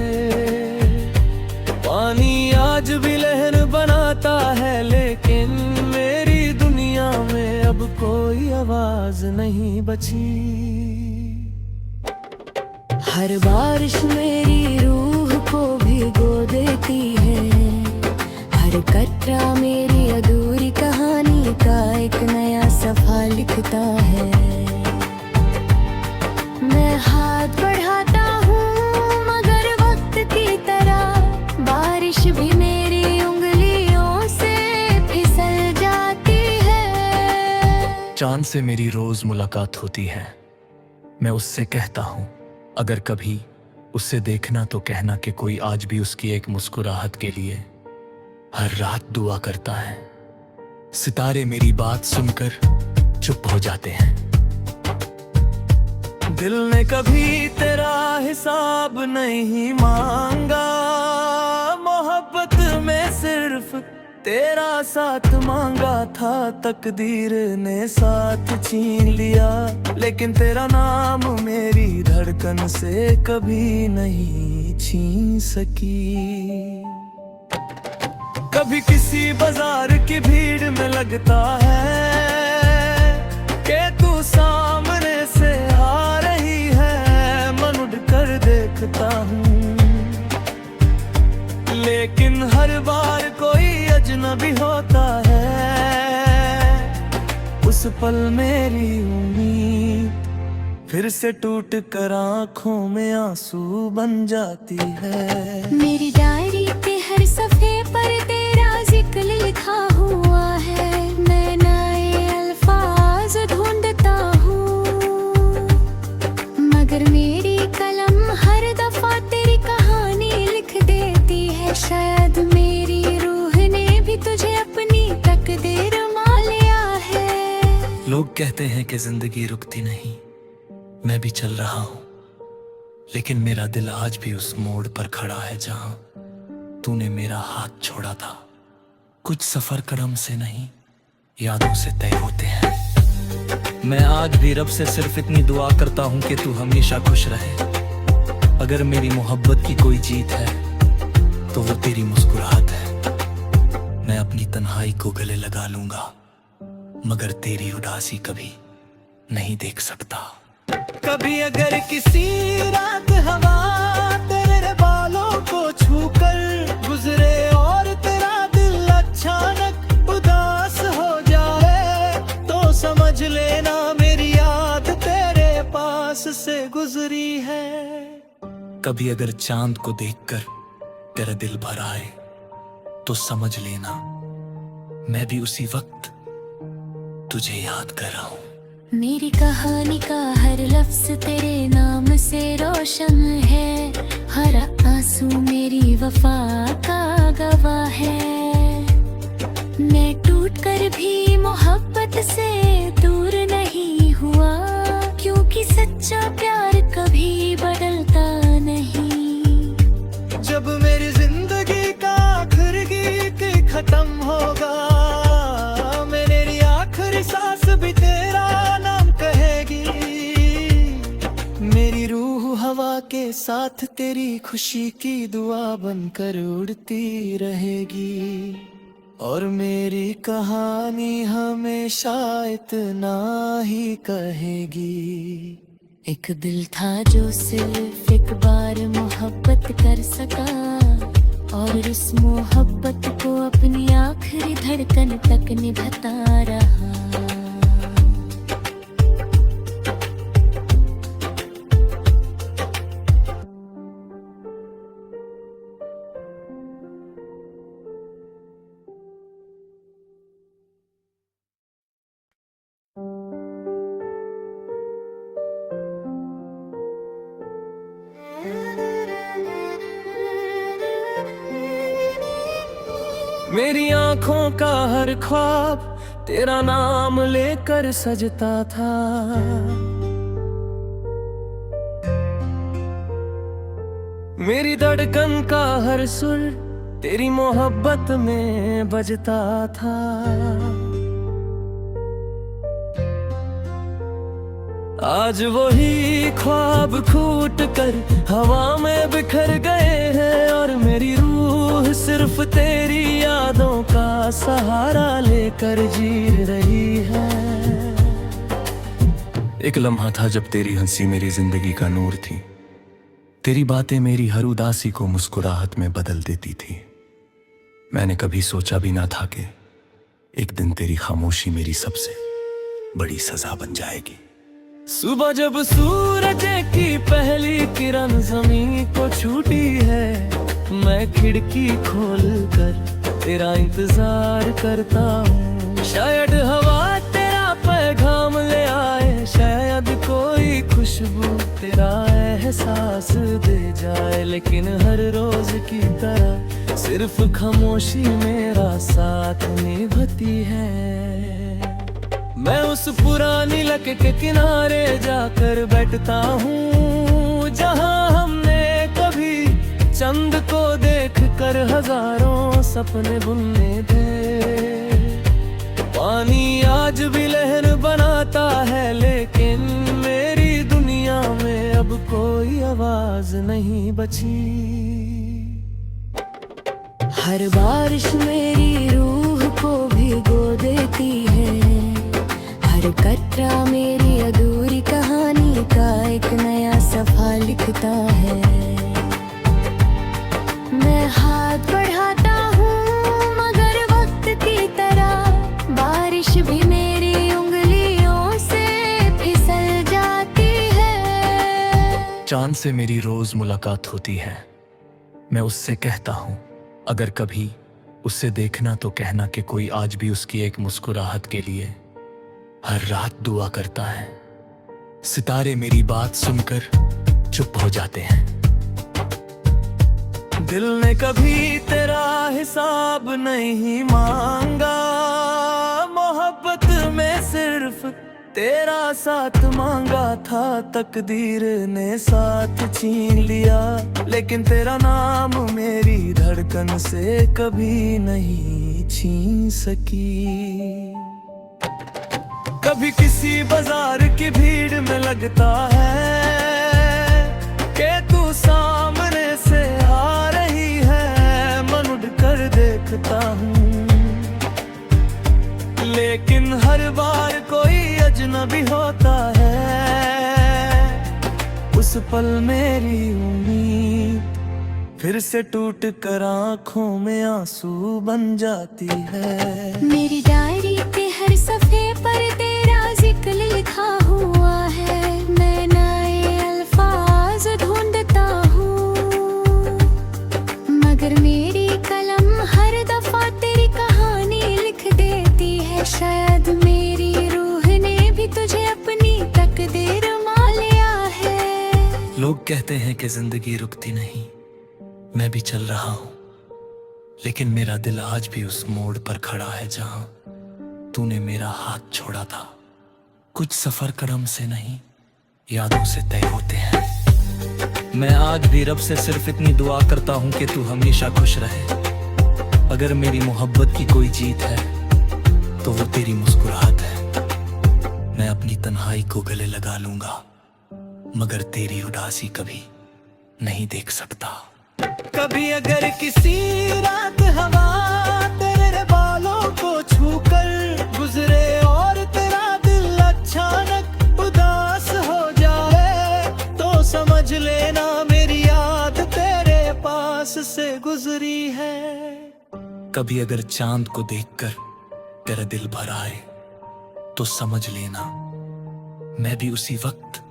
पानी आज भी लहर बनाता है, लेकिन मेरी दुनिया में अब कोई आवाज नहीं बची। हर बारिश मेरी रूह को भिगो देती है, हर कतरा मेरी अधूरी कहानी का एक नया सफा लिखता है। मैं हाथ बढ़ाता हूँ मगर वक्त की तरह बारिश भी मेरी उंगलियों से फिसल जाती है। चांद से मेरी रोज मुलाकात होती है। मैं उससे कहता हूँ अगर कभी उससे देखना तो कहना कि कोई आज भी उसकी एक मुस्कुराहट के लिए हर रात दुआ करता है। सितारे मेरी बात सुनकर चुप हो जाते हैं। दिल ने कभी तेरा हिसाब नहीं मांगा, मोहब्बत में सिर्फ तेरा साथ मांगा था। तकदीर ने साथ छीन लिया, लेकिन तेरा नाम मेरी धड़कन से कभी नहीं छीन सकी। कभी किसी बाजार की भीड़ में लगता है कि तू सामने से आ रही है, मन उड़ कर देखता हूँ, लेकिन हर बार न भी होता है, उस पल मेरी उम्मीद फिर से टूट कर आंखों में आंसू बन जाती है। मेरी डायरी पे हर सफे पर तेरा जिक्र लिखा हुआ है, मैं नए अल्फाज ढूंढता हूँ, मगर मेरी कलम हर दफा तेरी कहानी लिख देती है। शायद मेरी रूह ने भी तुझे अपनी तकदीर मान लिया है। लोग कहते हैं कि जिंदगी रुकती नहीं, मैं भी चल रहा हूँ, लेकिन मेरा दिल आज भी उस मोड़ पर खड़ा है जहां तूने मेरा हाथ छोड़ा था। कुछ सफर कदम से नहीं, यादों से तय होते हैं। मैं आज भी रब से सिर्फ इतनी दुआ करता हूँ कि तू हमेशा खुश रहे। अगर मेरी मोहब्बत की कोई जीत है तो वो तेरी मुस्कुराहट है। मैं अपनी तन्हाई को गले लगा लूंगा, मगर तेरी उदासी कभी नहीं देख सकता। कभी अगर किसी रात हवा तेरे बालों को छूकर गुजरे और तेरा दिल अचानक उदास हो जाए, तो समझ लेना मेरी याद तेरे पास से गुजरी है। कभी अगर चांद को देखकर तेरा दिल भर आए तो समझ लेना मैं भी उसी वक्त तुझे याद कर रहा हूँ। मेरी कहानी का हर लफ्ज तेरे नाम से रोशन है, हर आंसू मेरी वफा का गवाह है। मैं टूट कर भी मोहब्बत से दूर नहीं हुआ, क्योंकि सच्चा प्यार कभी बदलता नहीं। जब मेरी जिंदगी का आखिरी गीत खत्म होगा, मेरी आखिरी सांस भी तेरा नाम कहेगी। मेरी रूह हवा के साथ तेरी खुशी की दुआ बनकर उड़ती रहेगी, और मेरी कहानी हमेशा इतना ही कहेगी। एक दिल था जो सिर्फ एक बार मोहब्बत कर सका, और उस मोहब्बत को अपनी आखिरी धड़कन तक निभाता रहा। मेरी आंखों का हर ख्वाब तेरा नाम लेकर सजता था, मेरी धड़कन का हर सुर तेरी मोहब्बत में बजता था। आज वही ख्वाब फूट कर हवा में बिखर गए हैं, और मेरी रूह सिर्फ तेरी यादों का सहारा लेकर जी रही है। एक लम्हा था जब तेरी हंसी मेरी जिंदगी का नूर थी, तेरी बातें मेरी हर उदासी को मुस्कुराहट में बदल देती थी। मैंने कभी सोचा भी ना था कि एक दिन तेरी खामोशी मेरी सबसे बड़ी सजा बन जाएगी। सुबह जब सूरज की पहली किरण जमीन को छूटी है, मैं खिड़की खोल कर तेरा इंतजार करता हूँ। शायद हवा तेरा पैगाम ले आए, शायद कोई खुशबू तेरा एहसास दे जाए, लेकिन हर रोज की तरह सिर्फ खामोशी मेरा साथ निभाती है। मैं उस पुरानी लक के किनारे जाकर बैठता हूँ, जहाँ हमने कभी चंद को देख कर हजारों सपने बुनने थे। पानी आज भी लहर बनाता है, लेकिन मेरी दुनिया में अब कोई आवाज नहीं बची। हर बारिश मेरी रूह को भिगो देती है, हर कतरा मेरी अधूरी कहानी का एक नया सफा लिखता है। मैं हाथ बढ़ाता हूँ मगर वक्त चांद से मेरी रोज मुलाकात होती है। मैं उससे कहता हूं अगर कभी उससे देखना तो कहना कि कोई आज भी उसकी एक मुस्कुराहट के लिए हर रात दुआ करता है। सितारे मेरी बात सुनकर चुप हो जाते हैं। दिल ने कभी तेरा हिसाब नहीं मांगा, मोहब्बत में सिर्फ तेरा साथ मांगा था। तकदीर ने साथ छीन लिया, लेकिन तेरा नाम मेरी धड़कन से कभी नहीं छीन सकी। कभी किसी बाजार की भीड़ में लगता है कि तू सामने से आ रही है, मन उड़ कर देखता हूँ, लेकिन हर बार कोई अजनबी होता है। उस पल मेरी उम्मीद फिर से टूट कर आंखों में आंसू बन जाती है। मेरी डायरी पे हर सफे पर तेरा जिक्र लिखा हुआ है। मैं नए अल्फाज ढूंढता हूँ, मगर मेरी कलम हर दफा तेरी कहानी लिख देती है। शायद मेरी रूह ने भी तुझे अपनी तकदीर मान लिया है। लोग कहते हैं कि जिंदगी रुकती नहीं, मैं भी चल रहा हूं, लेकिन मेरा दिल आज भी उस मोड़ पर खड़ा है जहां तूने मेरा हाथ छोड़ा था। कुछ सफर करम से नहीं, यादों से तय होते हैं। मैं आज भी रब से सिर्फ इतनी दुआ करता हूं कि तू हमेशा खुश रहे। अगर मेरी मोहब्बत की कोई जीत है तो वो तेरी मुस्कुराहट है। मैं अपनी तन्हाई को गले लगा लूंगा, मगर तेरी उदासी कभी नहीं देख सकता। कभी अगर किसी रात हवा तेरे बालों को छूकर गुजरे और तेरा दिल अचानक उदास हो जाए, तो समझ लेना मेरी याद तेरे पास से गुजरी है। कभी अगर चांद को देखकर तेरा दिल भर आए तो समझ लेना मैं भी उसी वक्त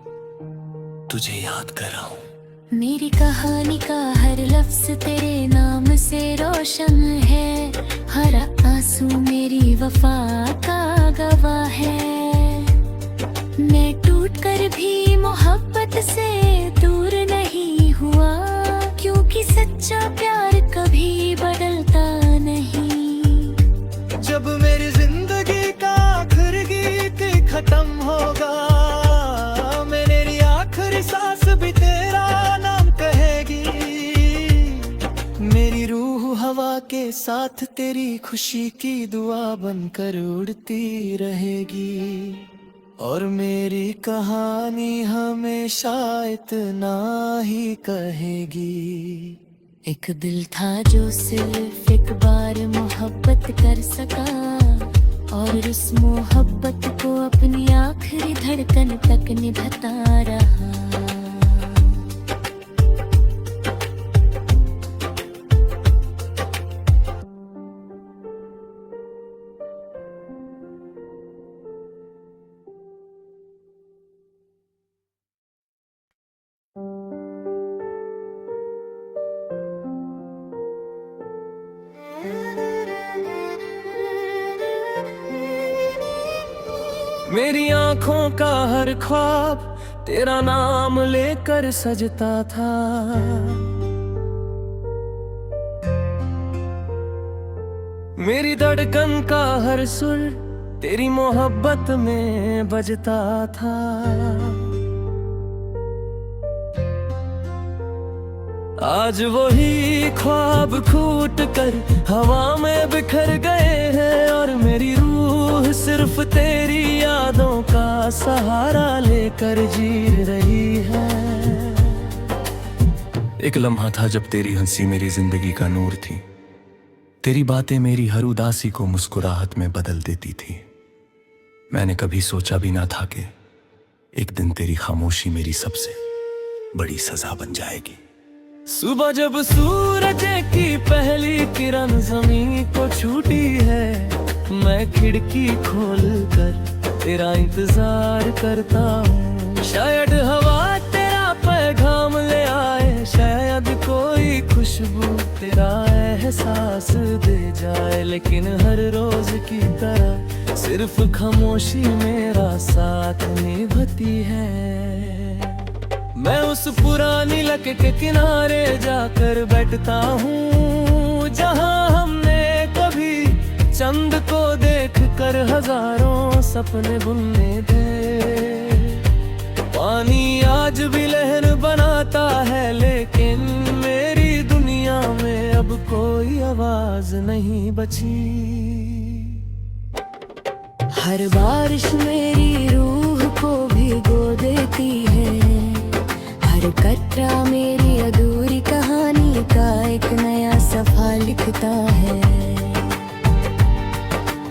तुझे याद कर रहा हूं। मेरी कहानी का हर लफ्ज तेरे नाम से रोशन है। हर आंसू मेरी वफा का गवाह है। मैं टूट कर भी मोहब्बत से दूर नहीं हुआ, क्योंकि सच्चा प्यार कभी बदलता नहीं। जब मेरी जिंदगी का आखिरी गीत खत्म होगा, मेरी आखिरी सांस भी तेरा नाम कहेगी। मेरी रूह हवा के साथ तेरी खुशी की दुआ बनकर उड़ती रहेगी, और मेरी कहानी हमेशा इतना ही कहेगी। एक दिल था जो सिर्फ एक बार मोहब्बत कर सका, और उस मोहब्बत को अपनी आखिरी धड़कन तक निभाता रहा। मेरी आंखों का हर ख्वाब तेरा नाम लेकर सजता था। मेरी धड़कन का हर सुर तेरी मोहब्बत में बजता था। आज वही ख्वाब फूट कर हवा में बिखर गए हैं, और मेरी रूह सिर्फ तेरी यादों का सहारा लेकर जी रही है। एक लम्हा था जब तेरी हंसी मेरी जिंदगी का नूर थी। तेरी बातें मेरी हर उदासी को मुस्कुराहट में बदल देती थी। मैंने कभी सोचा भी ना था कि एक दिन तेरी खामोशी मेरी सबसे बड़ी सजा बन जाएगी। सुबह जब सूरज की पहली किरण जमीन को छूटी है, मैं खिड़की खोल कर तेरा इंतजार करता हूँ। शायद हवा तेरा पैगाम तेरा एहसास दे जाए, लेकिन हर रोज की तरह सिर्फ खामोशी मेरा साथ निभाती है। मैं उस पुरानी लक के किनारे जाकर बैठता हूँ, जहाँ हमने कभी चंद को देख कर हजारों सपने बुनने थे। पानी आज भी लहर बनाता है, लेकिन मेरी दुनिया में अब कोई आवाज नहीं बची। हर बारिश मेरी रूह को भिगो देती है, हर कतरा मेरी अधूरी कहानी का एक नया सफा लिखता है।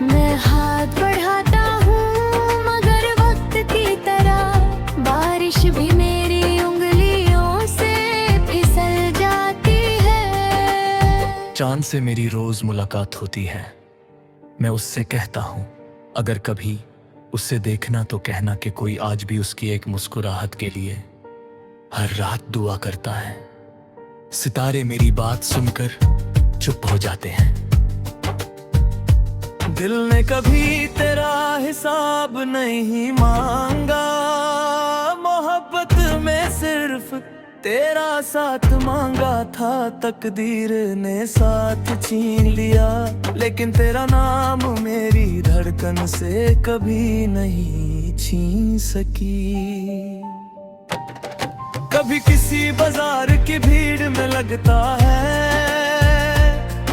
मैं हाथ बढ़ाता हूँ मगर वक्त की तरह बारिश भी मेरी उंगलियों से फिसल जाती है। चांद से मेरी रोज मुलाकात होती है, मैं उससे कहता हूँ अगर कभी उससे देखना तो कहना कि कोई आज भी उसकी एक मुस्कुराहट के लिए हर रात दुआ करता है। सितारे मेरी बात सुनकर चुप हो जाते हैं। दिल ने कभी तेरा हिसाब नहीं मांगा, मोहब्बत में सिर्फ तेरा साथ मांगा था। तकदीर ने साथ छीन लिया, लेकिन तेरा नाम मेरी धड़कन से कभी नहीं छीन सकी। कभी किसी बाजार की भीड़ में लगता है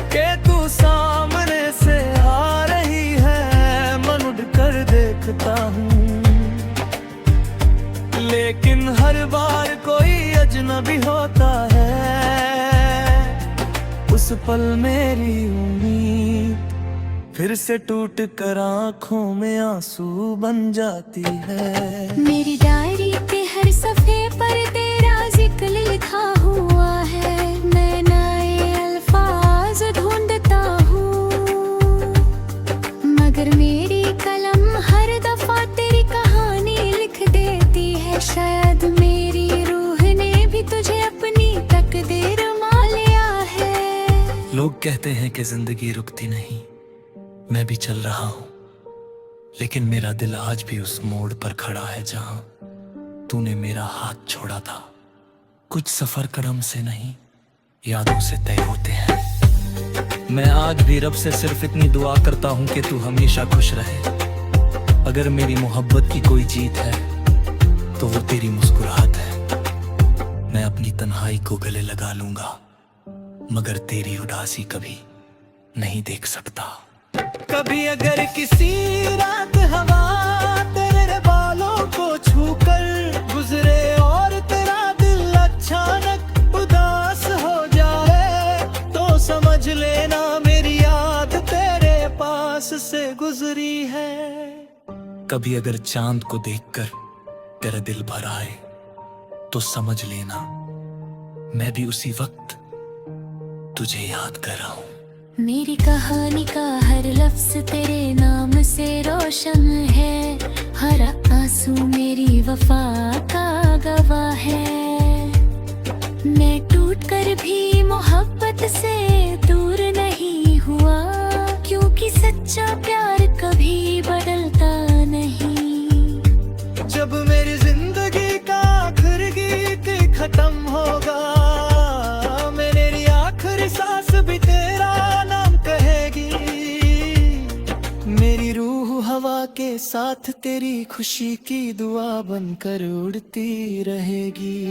कि तू सामने से आ रही है, मन उड़ कर देखता हूँ, लेकिन हर बार कोई अजनबी होता है। उस पल मेरी उम्मीद फिर से टूट कर आंखों में आंसू बन जाती है। मेरी डायरी पे हर सफे पर तेरा जिक्र लिखा हुआ है, मैं नए अल्फाज ढूंढता हूँ, मगर मेरी कलम हर दफा तेरी कहानी लिख देती है। शायद मेरी रूह ने भी तुझे अपनी तकदीर मान लिया है। लोग कहते हैं कि जिंदगी रुकती नहीं, मैं भी चल रहा हूँ, लेकिन मेरा दिल आज भी उस मोड़ पर खड़ा है जहाँ तूने मेरा हाथ छोड़ा था। कुछ सफर करम से नहीं, यादों से तय होते हैं। मैं आज भी रब से सिर्फ इतनी दुआ करता हूँ कि तू हमेशा खुश रहे। अगर मेरी मोहब्बत की कोई जीत है तो वो तेरी मुस्कुराहट है। मैं अपनी तन्हाई को गले लगा लूंगा, मगर तेरी उदासी कभी नहीं देख सकता। कभी अगर किसी रात हवा तेरे बालों को छूकर गुजरे और तेरा दिल अचानक उदास हो जाए, तो समझ लेना मेरी याद तेरे पास से गुजरी है। कभी अगर चांद को देखकर तेरा दिल भर आए तो समझ लेना मैं भी उसी वक्त तुझे याद कर रहा हूँ। मेरी कहानी का हर लफ्ज तेरे नाम से रोशन है, हर आंसू मेरी वफा का गवाह है। मैं टूट कर भी मोहब्बत से दूर नहीं हुआ, क्योंकि सच्चा प्यार कभी बदलता नहीं। जब मेरी जिंदगी का आखिरी गीत खत्म होगा, मेरी आखिरी सांस भी तेरा नाम कहेगी। मेरी रूह हवा के साथ तेरी खुशी की दुआ बनकर उड़ती रहेगी,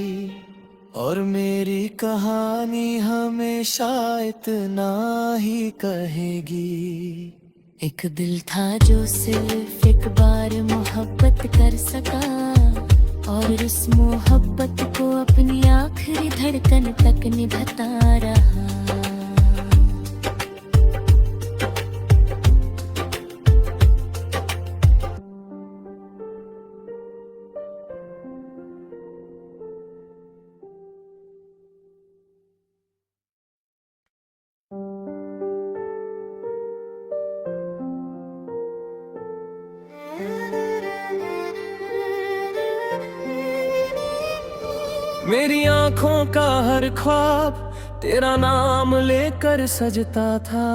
और मेरी कहानी हमेशा इतना ही कहेगी। एक दिल था जो सिर्फ एक बार मोहब्बत कर सका, और उस मोहब्बत को अपनी आखिरी धड़कन तक निभाता रहा। मेरी आंखों का हर ख्वाब तेरा नाम लेकर सजता था।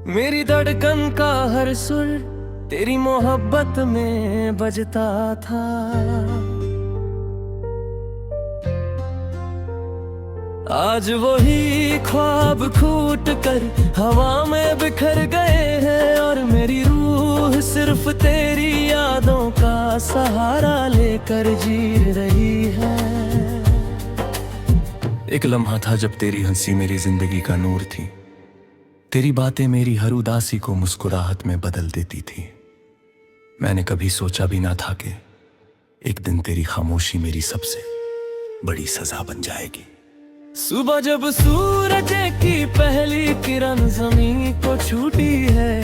मेरी धड़कन का हर सुर तेरी मोहब्बत में बजता था। आज वही ख्वाब छूट कर हवा में बिखर गए हैं और मेरी रूह सिर्फ तेरी यादों का सहारा लेकर जी रही है। एक लम्हा था जब तेरी हंसी मेरी जिंदगी का नूर थी। तेरी बातें मेरी हर उदासी को मुस्कुराहट में बदल देती थी। मैंने कभी सोचा भी ना था कि एक दिन तेरी खामोशी मेरी सबसे बड़ी सजा बन जाएगी। सुबह जब सूरज की पहली किरण जमीन को छूटी है,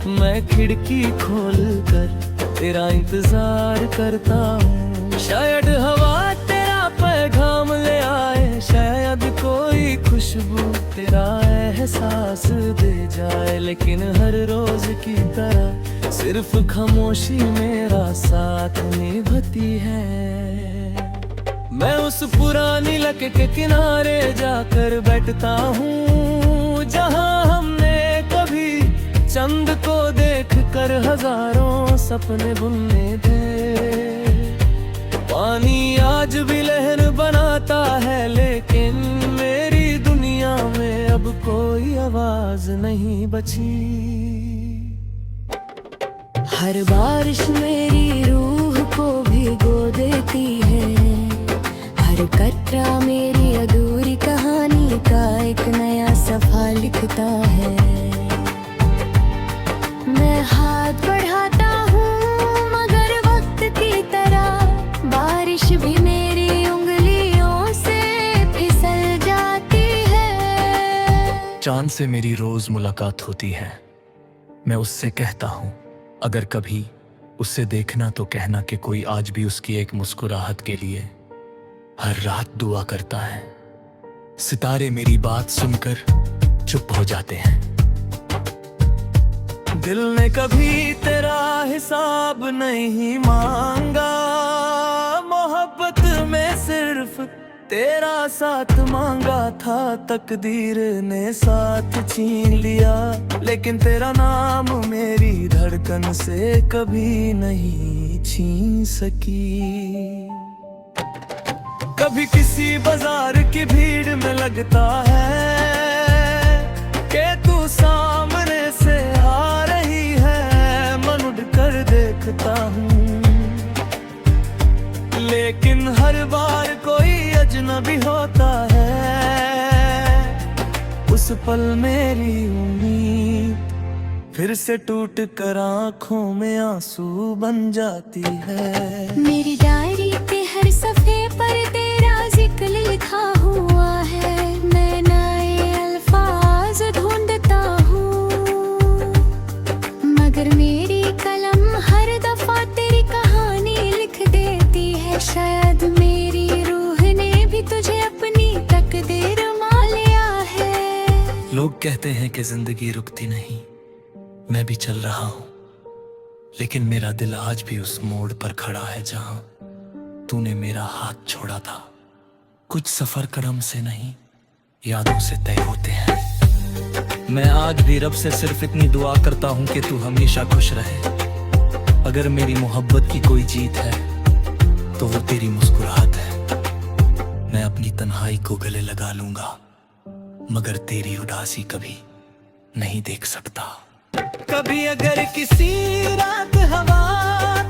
मैं खिड़की खोल कर तेरा इंतजार करता हूँ। शायद हवा तेरा पैगाम ले आए, शायद कोई खुशबू तेरा एहसास दे जाए, लेकिन हर रोज की तरह सिर्फ खामोशी मेरा साथ निभाती है। मैं उस पुरानी लक के किनारे जाकर बैठता हूँ, जहाँ हमने कभी चंद को देख कर हजारों सपने बुनने थे। पानी आज भी लहर बनाता है, लेकिन मेरी दुनिया में अब कोई आवाज नहीं बची। हर बारिश मेरी रूह को भिगो देती है, हर कतरा मेरी अधूरी कहानी का एक नया सफा लिखता है। मैं हाथ बढ़ाता हूँ मगर वक्त की तरह बारिश भी मेरी उंगलियों से फिसल जाती है। चांद से मेरी रोज मुलाकात होती है। मैं उससे कहता हूँ अगर कभी उससे देखना तो कहना कि कोई आज भी उसकी एक मुस्कुराहट के लिए हर रात दुआ करता है। सितारे मेरी बात सुनकर चुप हो जाते हैं। दिल ने कभी तेरा हिसाब नहीं मांगा, मोहब्बत में सिर्फ तेरा साथ मांगा था। तकदीर ने साथ छीन लिया, लेकिन तेरा नाम मेरी धड़कन से कभी नहीं छीन सकी। कभी किसी बाजार की भीड़ में लगता है कि तू सामने से आ रही है, मन उड़ कर देखता हूँ, लेकिन हर बार कोई अजनबी होता है। उस पल मेरी उम्मीद फिर से टूट कर आंखों में आंसू बन जाती है। मेरी डायरी पे हर सफे पर तेरा जिक्र लिखा हुआ है, मैं नए अल्फाज ढूंढता हूँ, मगर मेरी कलम हर दफा तेरी कहानी लिख देती है। शायद मेरी रूह ने भी तुझे अपनी तकदीर मान लिया है। लोग कहते हैं कि जिंदगी रुकती नहीं, मैं भी चल रहा हूँ, लेकिन मेरा दिल आज भी उस मोड़ पर खड़ा है जहाँ तूने मेरा हाथ छोड़ा था। कुछ सफर करम से नहीं, यादों से तय होते हैं। मैं आज भी रब से सिर्फ इतनी दुआ करता हूँ कि तू हमेशा खुश रहे। अगर मेरी मोहब्बत की कोई जीत है तो वो तेरी मुस्कुराहट है। मैं अपनी तन्हाई को गले लगा लूंगा, मगर तेरी उदासी कभी नहीं देख सकता। कभी अगर किसी रात हवा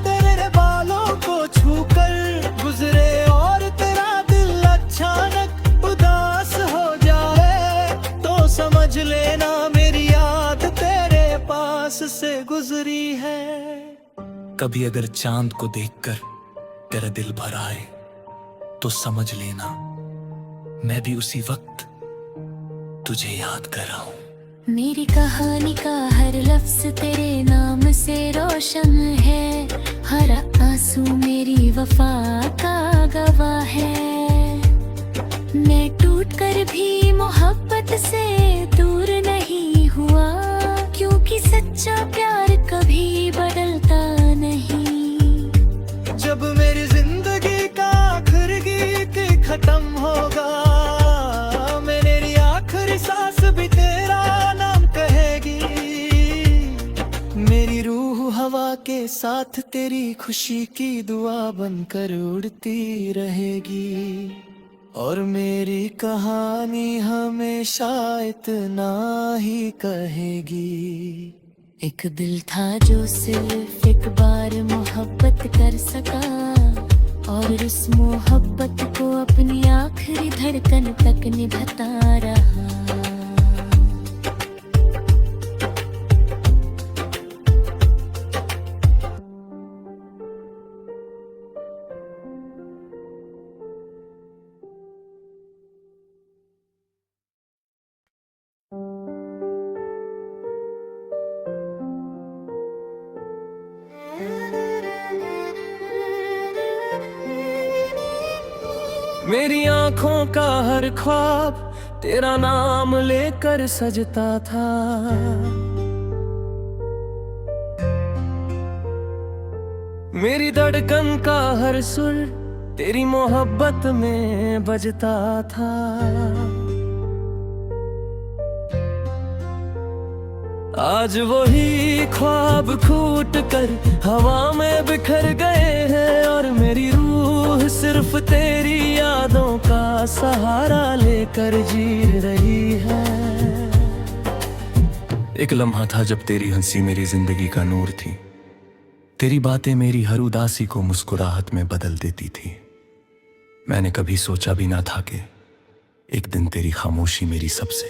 तेरे बालों को छूकर गुजरे और तेरा दिल अचानक उदास हो जाए, तो समझ लेना मेरी याद तेरे पास से गुजरी है। कभी अगर चांद को देखकर तेरा दिल भर आए तो समझ लेना मैं भी उसी वक्त तुझे याद कर रहा हूँ। मेरी कहानी का हर लफ्ज तेरे नाम से रोशन है, हर आंसू मेरी वफा का गवाह है। मैं टूट कर भी मोहब्बत से दूर नहीं हुआ, क्योंकि सच्चा प्यार कभी बदलता नहीं। जब मेरी जिंदगी का साथ तेरी खुशी की दुआ बनकर उड़ती रहेगी। और मेरी कहानी हमेशा इतना ही कहेगी। एक दिल था जो सिर्फ एक बार मोहब्बत कर सका, और उस मोहब्बत को अपनी आखिरी धड़कन तक निभाता रहा। मेरी आंखों का हर ख्वाब तेरा नाम लेकर सजता था। मेरी धड़कन का हर सुर तेरी मोहब्बत में बजता था। आज वही ख्वाब फूट कर हवा में बिखर गए हैं, और मेरी रूह सिर्फ तेरी यादों का सहारा लेकर जी रही है। एक लम्हा था जब तेरी हंसी मेरी जिंदगी का नूर थी। तेरी बातें मेरी हर उदासी को मुस्कुराहट में बदल देती थी। मैंने कभी सोचा भी ना था कि एक दिन तेरी खामोशी मेरी सबसे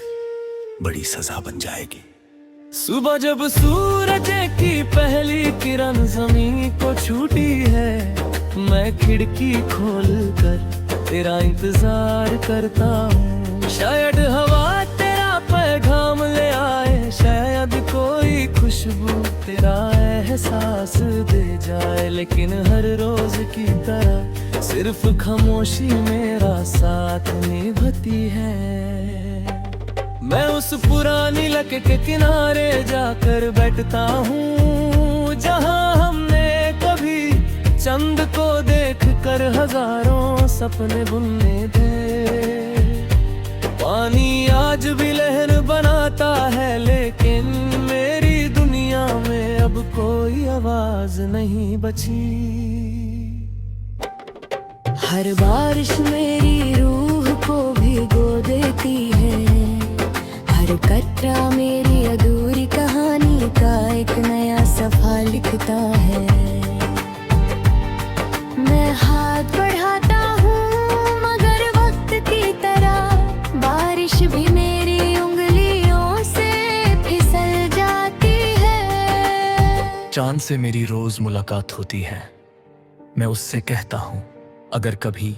बड़ी सजा बन जाएगी। सुबह जब सूरज की पहली किरण जमीन को छूटी है, मैं खिड़की खोल कर तेरा इंतजार करता हूँ। शायद हवा तेरा पैगाम ले आए, शायद कोई खुशबू तेरा एहसास दे जाए, लेकिन हर रोज की तरह सिर्फ खामोशी मेरा साथ निभाती है। मैं उस पुरानी लक के किनारे जाकर बैठता हूँ, जहाँ हमने कभी चंद को देख कर हजारों सपने बुनने थे। पानी आज भी लहर बनाता है, लेकिन मेरी दुनिया में अब कोई आवाज नहीं बची। हर बारिश मेरी रूह को भिगो देती है, हर कतरा मेरी अधूरी कहानी का एक नया सफा लिखता है। मैं हाथ बढ़ाता हूँ मगर वक्त की तरह बारिश भी मेरी उंगलियों से फिसल जाती है। चांद से मेरी रोज मुलाकात होती है। मैं उससे कहता हूँ अगर कभी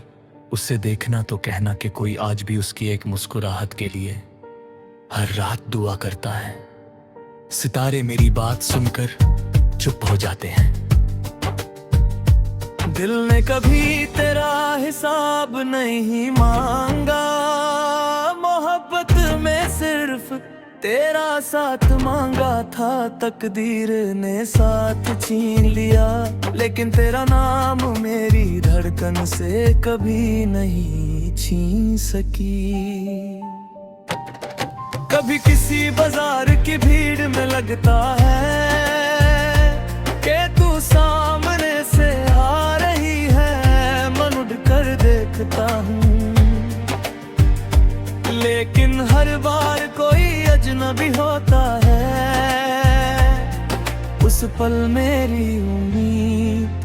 उससे देखना तो कहना कि कोई आज भी उसकी एक मुस्कुराहट के लिए हर रात दुआ करता है। सितारे मेरी बात सुनकर चुप हो जाते हैं। दिल ने कभी तेरा हिसाब नहीं मांगा, मोहब्बत में सिर्फ तेरा साथ मांगा था। तकदीर ने साथ छीन लिया, लेकिन तेरा नाम मेरी धड़कन से कभी नहीं छीन सकी। कभी किसी बाजार की भीड़ में लगता है कि तू सामने से आ रही है, मन उड़ कर देखता हूँ, लेकिन हर बार कोई अजनबी होता है। उस पल मेरी उम्मीद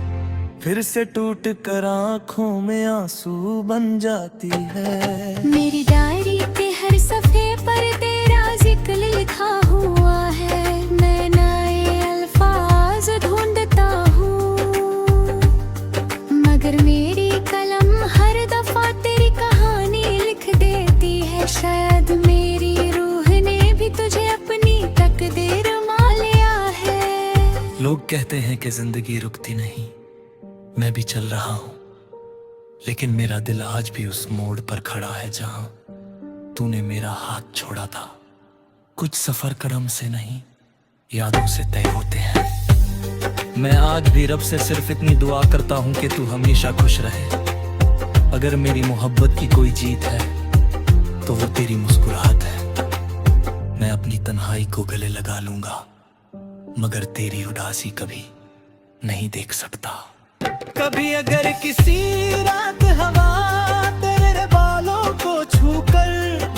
फिर से टूट कर आंखों में आंसू बन जाती है। मेरी डायरी के हर सफे पर तेरा जिक्र लिखा हुआ है, मैं नए अल्फाज ढूंढता हूँ, मगर मेरी कलम हर दफा तेरी कहानी लिख देती है। शायद मेरी रूह ने भी तुझे अपनी तकदीर मान लिया है। लोग कहते हैं कि जिंदगी रुकती नहीं, मैं भी चल रहा हूँ, लेकिन मेरा दिल आज भी उस मोड़ पर खड़ा है जहाँ तूने मेरा हाथ छोड़ा था। कुछ सफर करम से नहीं, यादों से तय होते हैं। मैं आज भी रब से सिर्फ इतनी दुआ करता हूँ कि तू हमेशा खुश रहे। अगर मेरी मोहब्बत की कोई जीत है तो वो तेरी मुस्कुराहट है। मैं अपनी तन्हाई को गले लगा लूंगा, मगर तेरी उदासी कभी नहीं देख सकता। कभी अगर किसी रात हवा तेरे बालों को छूकर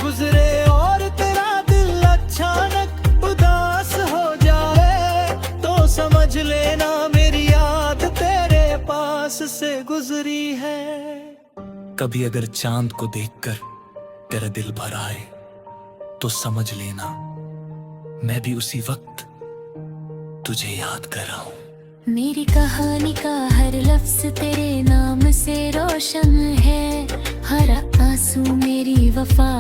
गुजरे और तेरा दिल अचानक उदास हो जाए, तो समझ लेना मेरी याद तेरे पास से गुजरी है। कभी अगर चांद को देखकर तेरा दिल भर आए, तो समझ लेना मैं भी उसी वक्त तुझे याद कर रहा हूँ। मेरी कहानी का हर लफ्ज तेरे नाम से रोशन है, हर आंसू मेरी वफा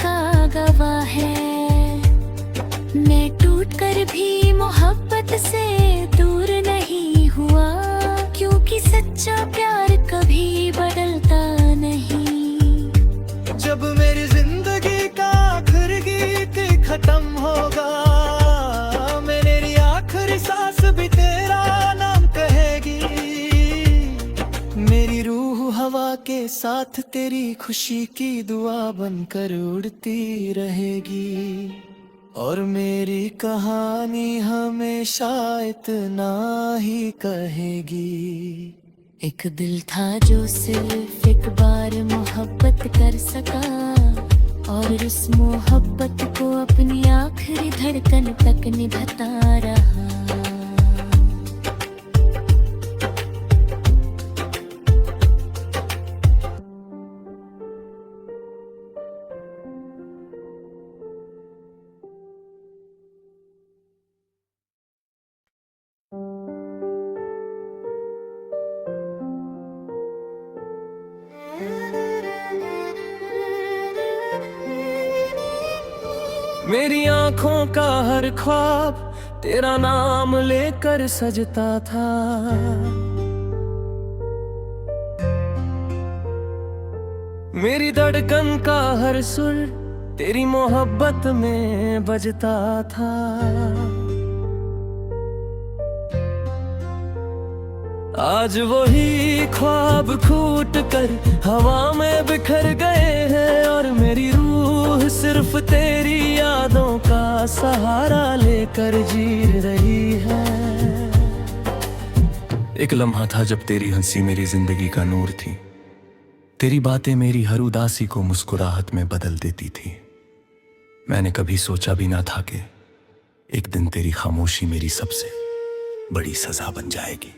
का गवाह है। मैं टूट कर भी मोहब्बत से दूर नहीं हुआ, क्योंकि सच्चा प्यार कभी बदलता नहीं। जब मेरी जिंदगी का आखिरी गीत खत्म होगा, मेरी आखिरी सांस भी तेरा नाम कहेगी। मेरी रूह हवा के साथ तेरी खुशी की दुआ बनकर उड़ती रहेगी, और मेरी कहानी हमेशा इतना ही कहेगी। एक दिल था जो सिर्फ एक बार मोहब्बत कर सका, और उस मोहब्बत को अपनी आखिरी धड़कन तक निभाता रहा। मेरी आंखों का हर ख्वाब तेरा नाम लेकर सजता था। मेरी धड़कन का हर सुर तेरी मोहब्बत में बजता था। आज वही ख्वाब छूट कर हवा में बिखर गए हैं, और मेरी रूह सिर्फ तेरी यादों का सहारा लेकर जी रही है। एक लम्हा था जब तेरी हंसी मेरी जिंदगी का नूर थी। तेरी बातें मेरी हर उदासी को मुस्कुराहट में बदल देती थी। मैंने कभी सोचा भी ना था कि एक दिन तेरी खामोशी मेरी सबसे बड़ी सजा बन जाएगी।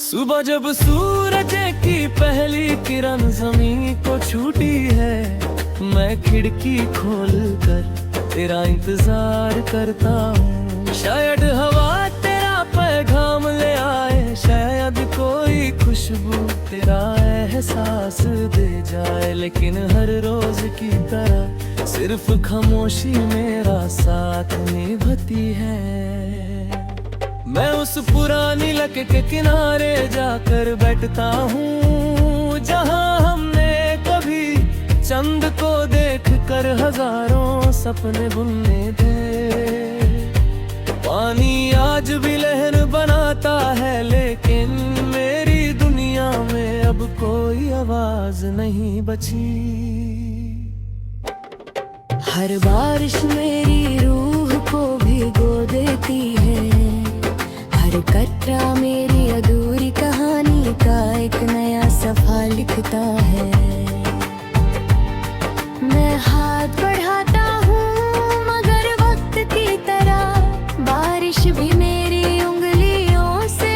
सुबह जब सूरज की पहली किरण जमीन को छूटी है, मैं खिड़की खोल कर तेरा इंतजार करता हूँ। शायद हवा तेरा पैगाम ले आए, शायद कोई खुशबू तेरा एहसास दे जाए, लेकिन हर रोज की तरह सिर्फ खामोशी मेरा साथ निभाती है। मैं उस पुरानी लक के किनारे जाकर बैठता हूँ, जहाँ हमने कभी चंद को देख कर हजारों सपने बुनने थे। पानी आज भी लहर बनाता है, लेकिन मेरी दुनिया में अब कोई आवाज नहीं बची। हर बारिश मेरी रूह को भिगो देती है, हर कतरा मेरी अधूरी कहानी का एक नया सफा लिखता है। मैं हाथ बढ़ाता हूँ मगर वक्त की तरह बारिश भी मेरी उंगलियों से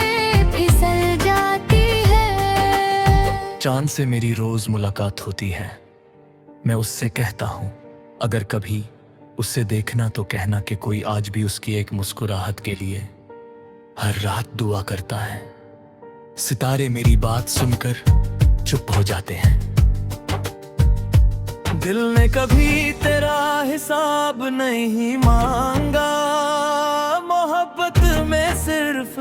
फिसल जाती है। चांद से मेरी रोज मुलाकात होती है। मैं उससे कहता हूँ अगर कभी उससे देखना तो कहना कि कोई आज भी उसकी एक मुस्कुराहट के लिए हर रात दुआ करता है। सितारे मेरी बात सुनकर चुप हो जाते हैं। दिल ने कभी तेरा हिसाब नहीं मांगा, मोहब्बत में सिर्फ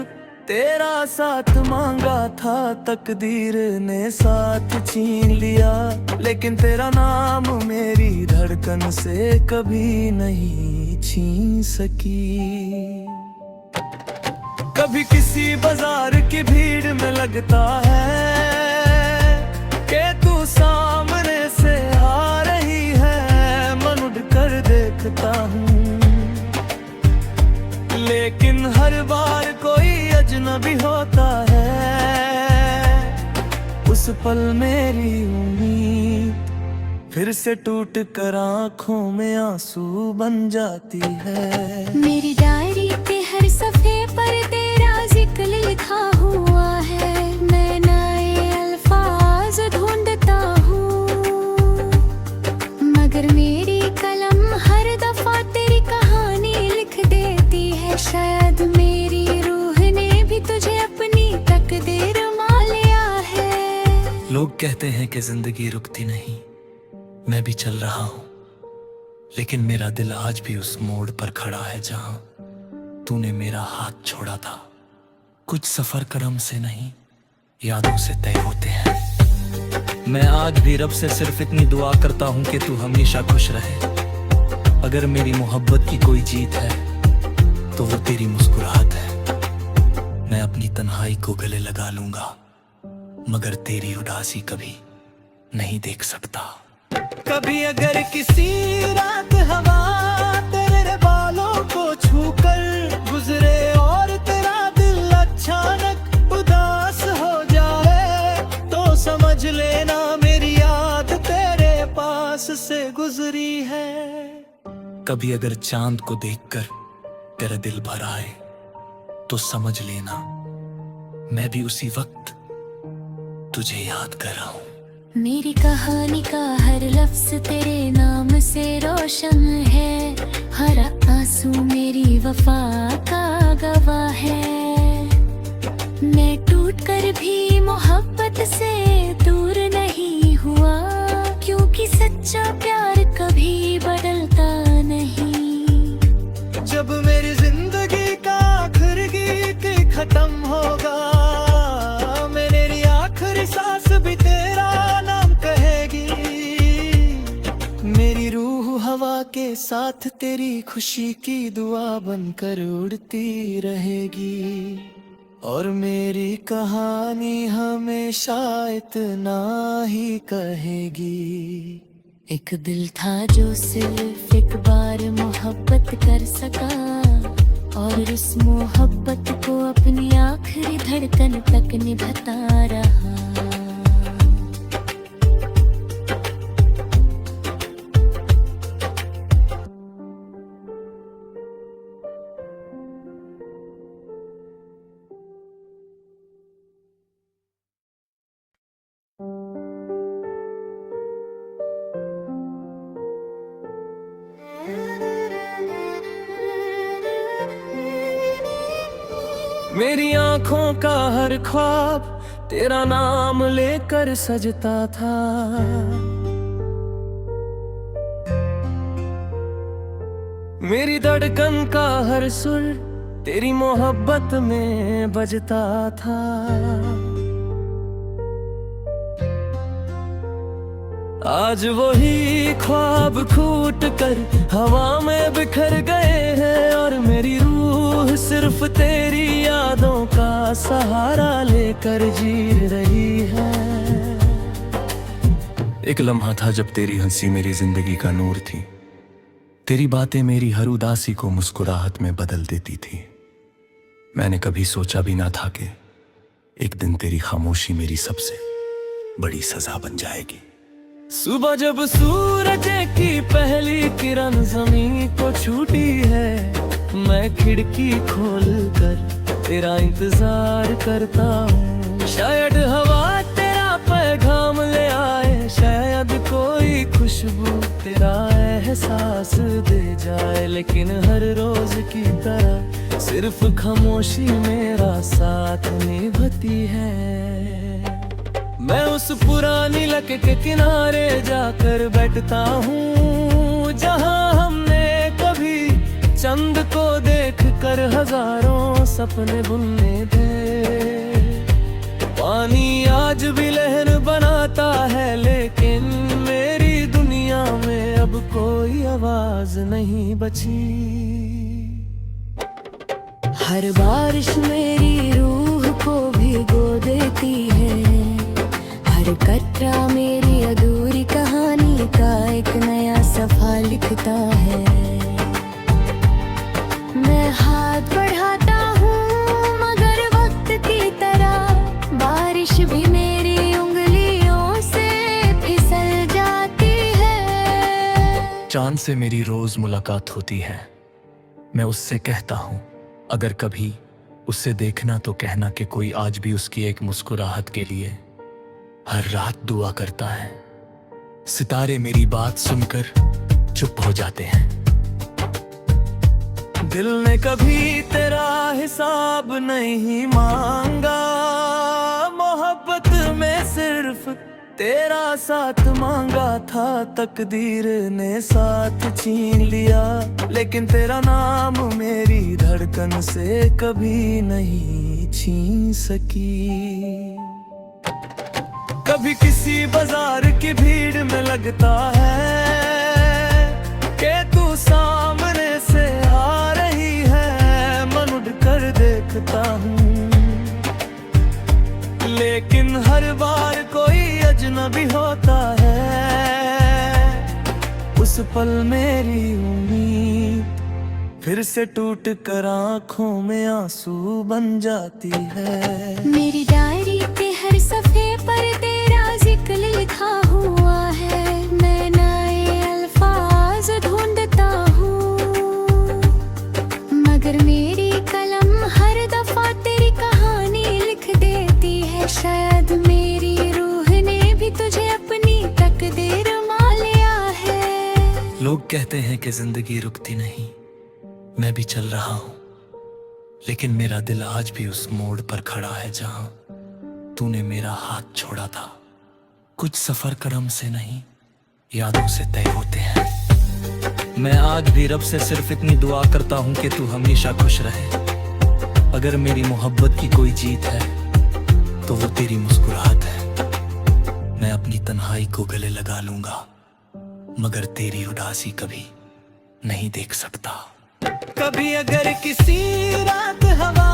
तेरा साथ मांगा था। तकदीर ने साथ छीन लिया, लेकिन तेरा नाम मेरी धड़कन से कभी नहीं छीन सकी। कभी किसी बाजार की भीड़ में लगता है कि तू सामने से आ रही है, मन उड़ कर देखता हूँ, लेकिन हर बार कोई अजनबी होता है। उस पल मेरी उम्मीद फिर से टूट कर आंखों में आंसू बन जाती है। मेरी डायरी पे हर सफे पर तेरा जिक्र लिखा हुआ है। मैं नए अल्फाज ढूंढता हूँ, मगर मेरी कलम हर दफा तेरी कहानी लिख देती है। शायद मेरी रूह ने भी तुझे अपनी तकदीर मान लिया है। लोग कहते हैं कि जिंदगी रुकती नहीं, मैं भी चल रहा हूँ, लेकिन मेरा दिल आज भी उस मोड़ पर खड़ा है जहां तूने मेरा हाथ छोड़ा था। कुछ सफर करम से नहीं, यादों से तय होते हैं। मैं आज भी रब से सिर्फ इतनी दुआ करता हूँ कि तू हमेशा खुश रहे। अगर मेरी मोहब्बत की कोई जीत है तो वो तेरी मुस्कुराहट है। मैं अपनी तन्हाई को गले लगा लूंगा, मगर तेरी उदासी कभी नहीं देख सकता। कभी अगर किसी रात हवा तेरे बालों को छूकर गुजरे और तेरा दिल अचानक उदास हो जाए, तो समझ लेना मेरी याद तेरे पास से गुजरी है। कभी अगर चांद को देखकर तेरा दिल भर आए, तो समझ लेना मैं भी उसी वक्त तुझे याद कर रहा हूँ। मेरी कहानी का हर लफ्ज तेरे नाम से रोशन है। हर आंसू मेरी वफा का गवाह है। मैं टूट कर भी मोहब्बत से दूर नहीं हुआ, क्योंकि सच्चा प्यार कभी बदलता नहीं। जब मेरी जिंदगी का आखिरी गीत खत्म होगा, मेरी आखिरी सांस भी तेरा मेरी रूह हवा के साथ तेरी खुशी की दुआ बनकर उड़ती रहेगी। और मेरी कहानी हमेशा इतना ही कहेगी। एक दिल था जो सिर्फ एक बार मोहब्बत कर सका, और उस मोहब्बत को अपनी आखिरी धड़कन तक निभाता रहा। मेरी आंखों का हर ख्वाब तेरा नाम लेकर सजता था। मेरी धड़कन का हर सुर तेरी मोहब्बत में बजता था। आज वही ख्वाब छूट कर हवा में बिखर गए हैं, और मेरी रूह सिर्फ तेरी यादों का सहारा लेकर जी रही है। एक लम्हा था जब तेरी हंसी मेरी जिंदगी का नूर थी। तेरी बातें मेरी हर उदासी को मुस्कुराहट में बदल देती थी। मैंने कभी सोचा भी ना था कि एक दिन तेरी खामोशी मेरी सबसे बड़ी सजा बन जाएगी। सुबह जब सूरज की पहली किरण जमीन को छूटी है, मैं खिड़की खोल कर तेरा इंतजार करता हूँ। शायद हवा तेरा पैगाम ले आए, शायद कोई खुशबू तेरा एहसास दे जाए, लेकिन हर रोज की तरह सिर्फ खामोशी मेरा साथ निभाती है। मैं उस पुरानी लक के किनारे जाकर बैठता हूँ, जहाँ हमने कभी चंद को देख कर हजारों सपने बुनने थे। पानी आज भी लहर बनाता है, लेकिन मेरी दुनिया में अब कोई आवाज नहीं बची। हर बारिश मेरी रूह को भिगो देती है, हर कतरा मेरी अधूरी कहानी का एक नया सफा लिखता है। मैं हाथ बढ़ाता हूँ मगर आसमान से मेरी रोज मुलाकात होती है। मैं उससे कहता हूं, अगर कभी उससे देखना तो कहना कि कोई आज भी उसकी एक मुस्कुराहट के लिए हर रात दुआ करता है। सितारे मेरी बात सुनकर चुप हो जाते हैं। दिल ने कभी तेरा हिसाब नहीं मांगा, मोहब्बत में सिर्फ तेरा साथ मांगा था। तकदीर ने साथ छीन लिया, लेकिन तेरा नाम मेरी धड़कन से कभी नहीं छीन सकी। कभी किसी बाजार की भीड़ में लगता है कि तू सामने से आ रही है, मन उड़ कर देखता हूँ, लेकिन हर बार कोई अजनबी होता है। उस पल मेरी उम्मीद फिर से टूट कर आंखों में आंसू बन जाती है। मेरी डायरी के हर सफे पर तेरा जिक्र लिखा हुआ है। मैं नए अल्फाज ढूंढता हूँ, मगर मेरी कलम हर दफा तेरी कहानी लिख देती है। शायद मेरी रूह ने भी तुझे अपनी तकदीर मान लिया है। लोग कहते हैं कि जिंदगी रुकती नहीं, मैं भी चल रहा हूं, लेकिन मेरा दिल आज भी उस मोड़ पर खड़ा है जहां तूने मेरा हाथ छोड़ा था। कुछ सफर करम से नहीं, यादों से तय होते हैं। मैं आज भी रब से सिर्फ इतनी दुआ करता हूं कि तू हमेशा खुश रहे। अगर मेरी मोहब्बत की कोई जीत है तो वो तेरी मुस्कुराहट है। मैं अपनी तन्हाई को गले लगा लूंगा, मगर तेरी उदासी कभी नहीं देख सकता। कभी अगर किसी रात हवा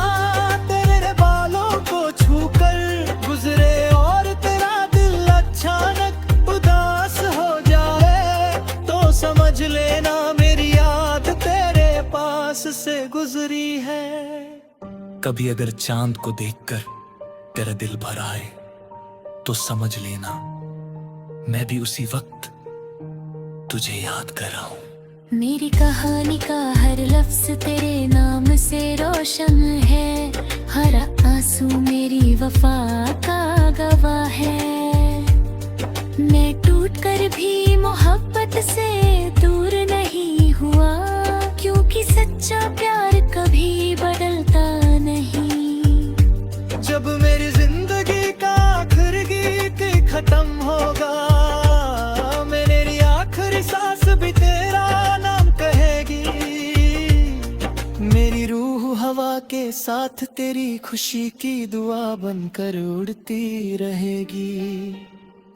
तेरे बालों को छूकर गुजरे और तेरा दिल अचानक उदास हो जाए, तो समझ लेना मेरी याद तेरे पास से गुजरी है। कभी अगर चांद को देखकर तेरा दिल भर आए तो समझ लेना मैं भी उसी वक्त तुझे याद कर रहा हूं। मेरी कहानी का हर लफ्ज तेरे नाम से रोशन है। हर आंसू मेरी वफा का गवाह है। मैं टूट कर भी मोहब्बत से दूर नहीं हुआ, क्योंकि सच्चा प्यार कभी बदलता नहीं। जब मेरी जिंदगी का आखिरी गीत खत्म होगा, मेरी आखिरी सांस भी तेरा नाम कहेगी। मेरी रूह हवा के साथ तेरी खुशी की दुआ बनकर उड़ती रहेगी,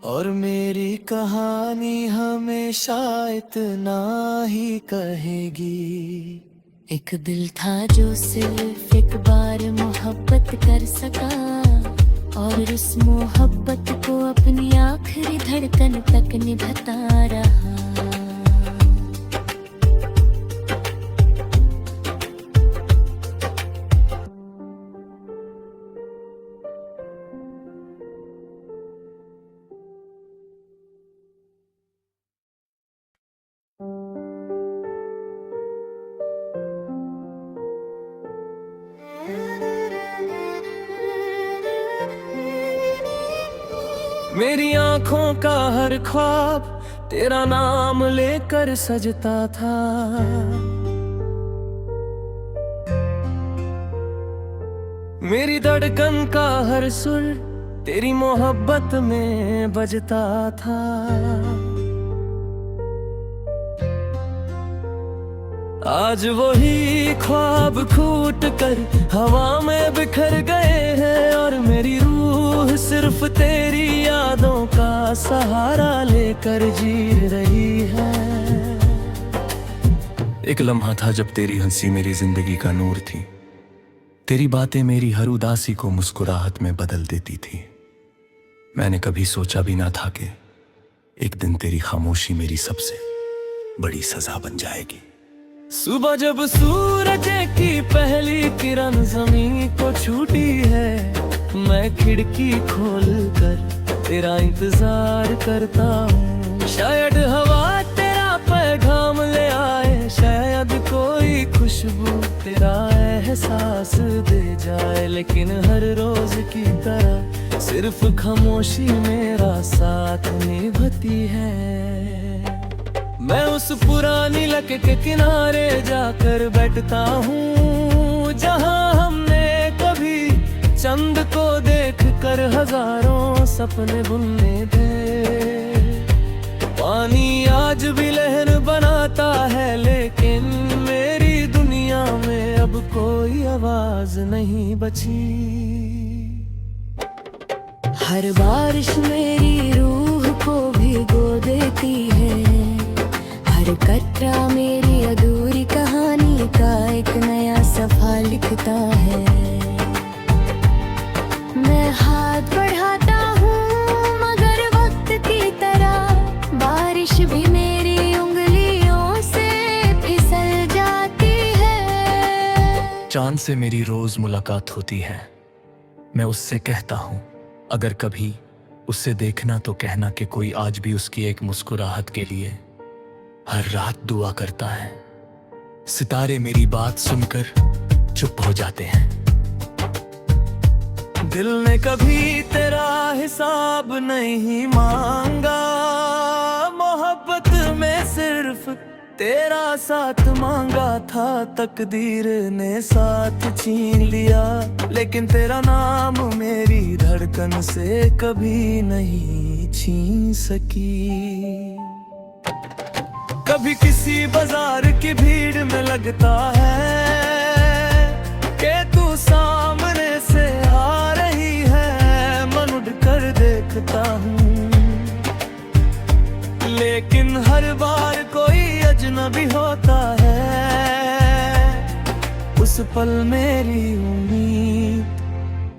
और मेरी कहानी हमेशा इतना ही कहेगी। एक दिल था जो सिर्फ एक बार मोहब्बत कर सका, और उस मोहब्बत को अपनी आखिरी धड़कन तक निभाता रहा। मेरी आंखों का हर ख्वाब तेरा नाम लेकर सजता था। मेरी धड़कन का हर सुर तेरी मोहब्बत में बजता था। आज वही ख्वाब फूट कर हवा में बिखर गए हैं, और मेरी रूह सिर्फ तेरी यादों का सहारा लेकर जी रही है। एक लम्हा था जब तेरी हंसी मेरी जिंदगी का नूर थी। तेरी बातें मेरी हर उदासी को मुस्कुराहट में बदल देती थी। मैंने कभी सोचा भी ना था कि एक दिन तेरी खामोशी मेरी सबसे बड़ी सजा बन जाएगी। सुबह जब सूरज की पहली किरण जमीन को छूटी है, मैं खिड़की खोल कर तेरा इंतजार करता हूँ। शायद हवा तेरा पैगाम तेरा एहसास दे जाए, लेकिन हर रोज की तरह सिर्फ खामोशी मेरा साथ निभाती है। मैं उस पुरानी लक के किनारे जाकर बैठता हूँ, जहाँ हमने कभी चंद को देख कर हजारों सपने बुनने थे। पानी आज भी लहर बनाता है, लेकिन मेरी दुनिया में अब कोई आवाज नहीं बची। हर बारिश मेरी रूह को भिगो देती है, हर कतरा मेरी अधूरी कहानी का एक नया सफा लिखता है। मैं हाथ बढ़ाता हूँ मगर वक्त की तरह बारिश भी मेरी उंगलियों से फिसल जाती है। चांद से मेरी रोज मुलाकात होती है, मैं उससे कहता हूँ अगर कभी उससे देखना तो कहना कि कोई आज भी उसकी एक मुस्कुराहट के लिए हर रात दुआ करता है। सितारे मेरी बात सुनकर चुप हो जाते हैं। दिल ने कभी तेरा हिसाब नहीं मांगा, मोहब्बत में सिर्फ तेरा साथ मांगा था। तकदीर ने साथ छीन लिया, लेकिन तेरा नाम मेरी धड़कन से कभी नहीं छीन सकी। कभी किसी बाजार की भीड़ में लगता है कि तू सामने से आ रही है, मन उड़ कर देखता हूँ, लेकिन हर बार कोई अजनबी होता है। उस पल मेरी उम्मीद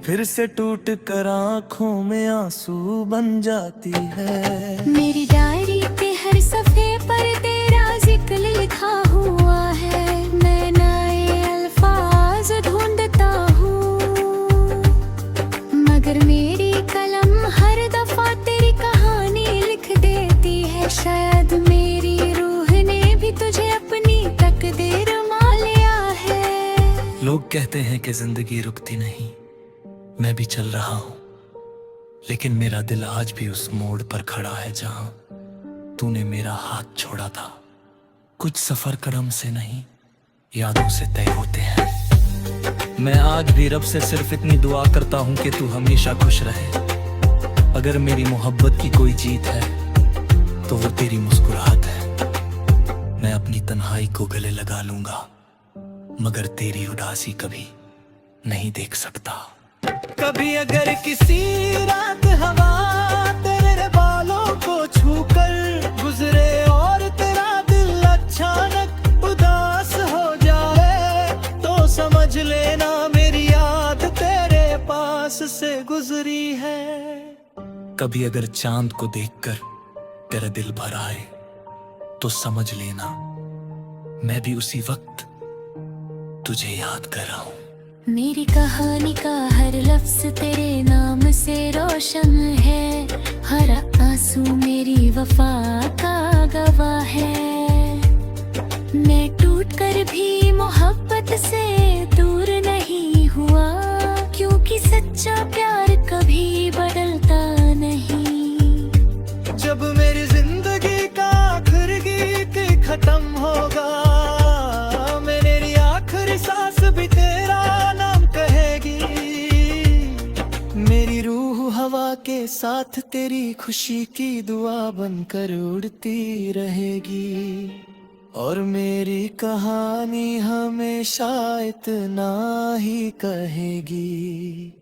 फिर से टूट कर आंखों में आंसू बन जाती है। मेरी डायरी के हर सफे पर तेरा जिक्र लिखा हुआ है, मैं नए अल्फाज ढूंढता हूँ, मगर मेरी कलम हर दफा तेरी कहानी लिख देती है। शायद मेरी रूह ने भी तुझे अपनी तकदीर मान लिया है। लोग कहते हैं कि जिंदगी रुकती नहीं, मैं भी चल रहा हूँ, लेकिन मेरा दिल आज भी उस मोड़ पर खड़ा है जहाँ तूने मेरा हाथ छोड़ा था। कुछ सफर कदम से नहीं, यादों से तय होते हैं। मैं आज भी रब से सिर्फ इतनी दुआ करता हूँ कि तू हमेशा खुश रहे। अगर मेरी मोहब्बत की कोई जीत है तो वो तेरी मुस्कुराहट है। मैं अपनी तन्हाई को गले लगा लूंगा, मगर तेरी उदासी कभी नहीं देख सकता। कभी अगर किसी रात हवा तेरे बालों को छूकर गुजरे और तेरा दिल अचानक उदास हो जाए, तो समझ लेना मेरी याद तेरे पास से गुजरी है। कभी अगर चांद को देखकर तेरा दिल भर आए तो समझ लेना मैं भी उसी वक्त तुझे याद कर रहा हूँ। मेरी कहानी का हर लफ्ज तेरे नाम से रोशन है, हर आंसू मेरी वफा का गवाह है। मैं टूट कर भी मोहब्बत से दूर नहीं हुआ, क्योंकि सच्चा प्यार कभी बदलता नहीं। जब मेरी जिंदगी का आखिरी गीत खत्म होगा, मेरी आखिरी सांस भी तेरा नाम कहेगी। मेरी रूह हवा के साथ तेरी खुशी की दुआ बनकर उड़ती रहेगी, और मेरी कहानी हमेशा इतना ही कहेगी।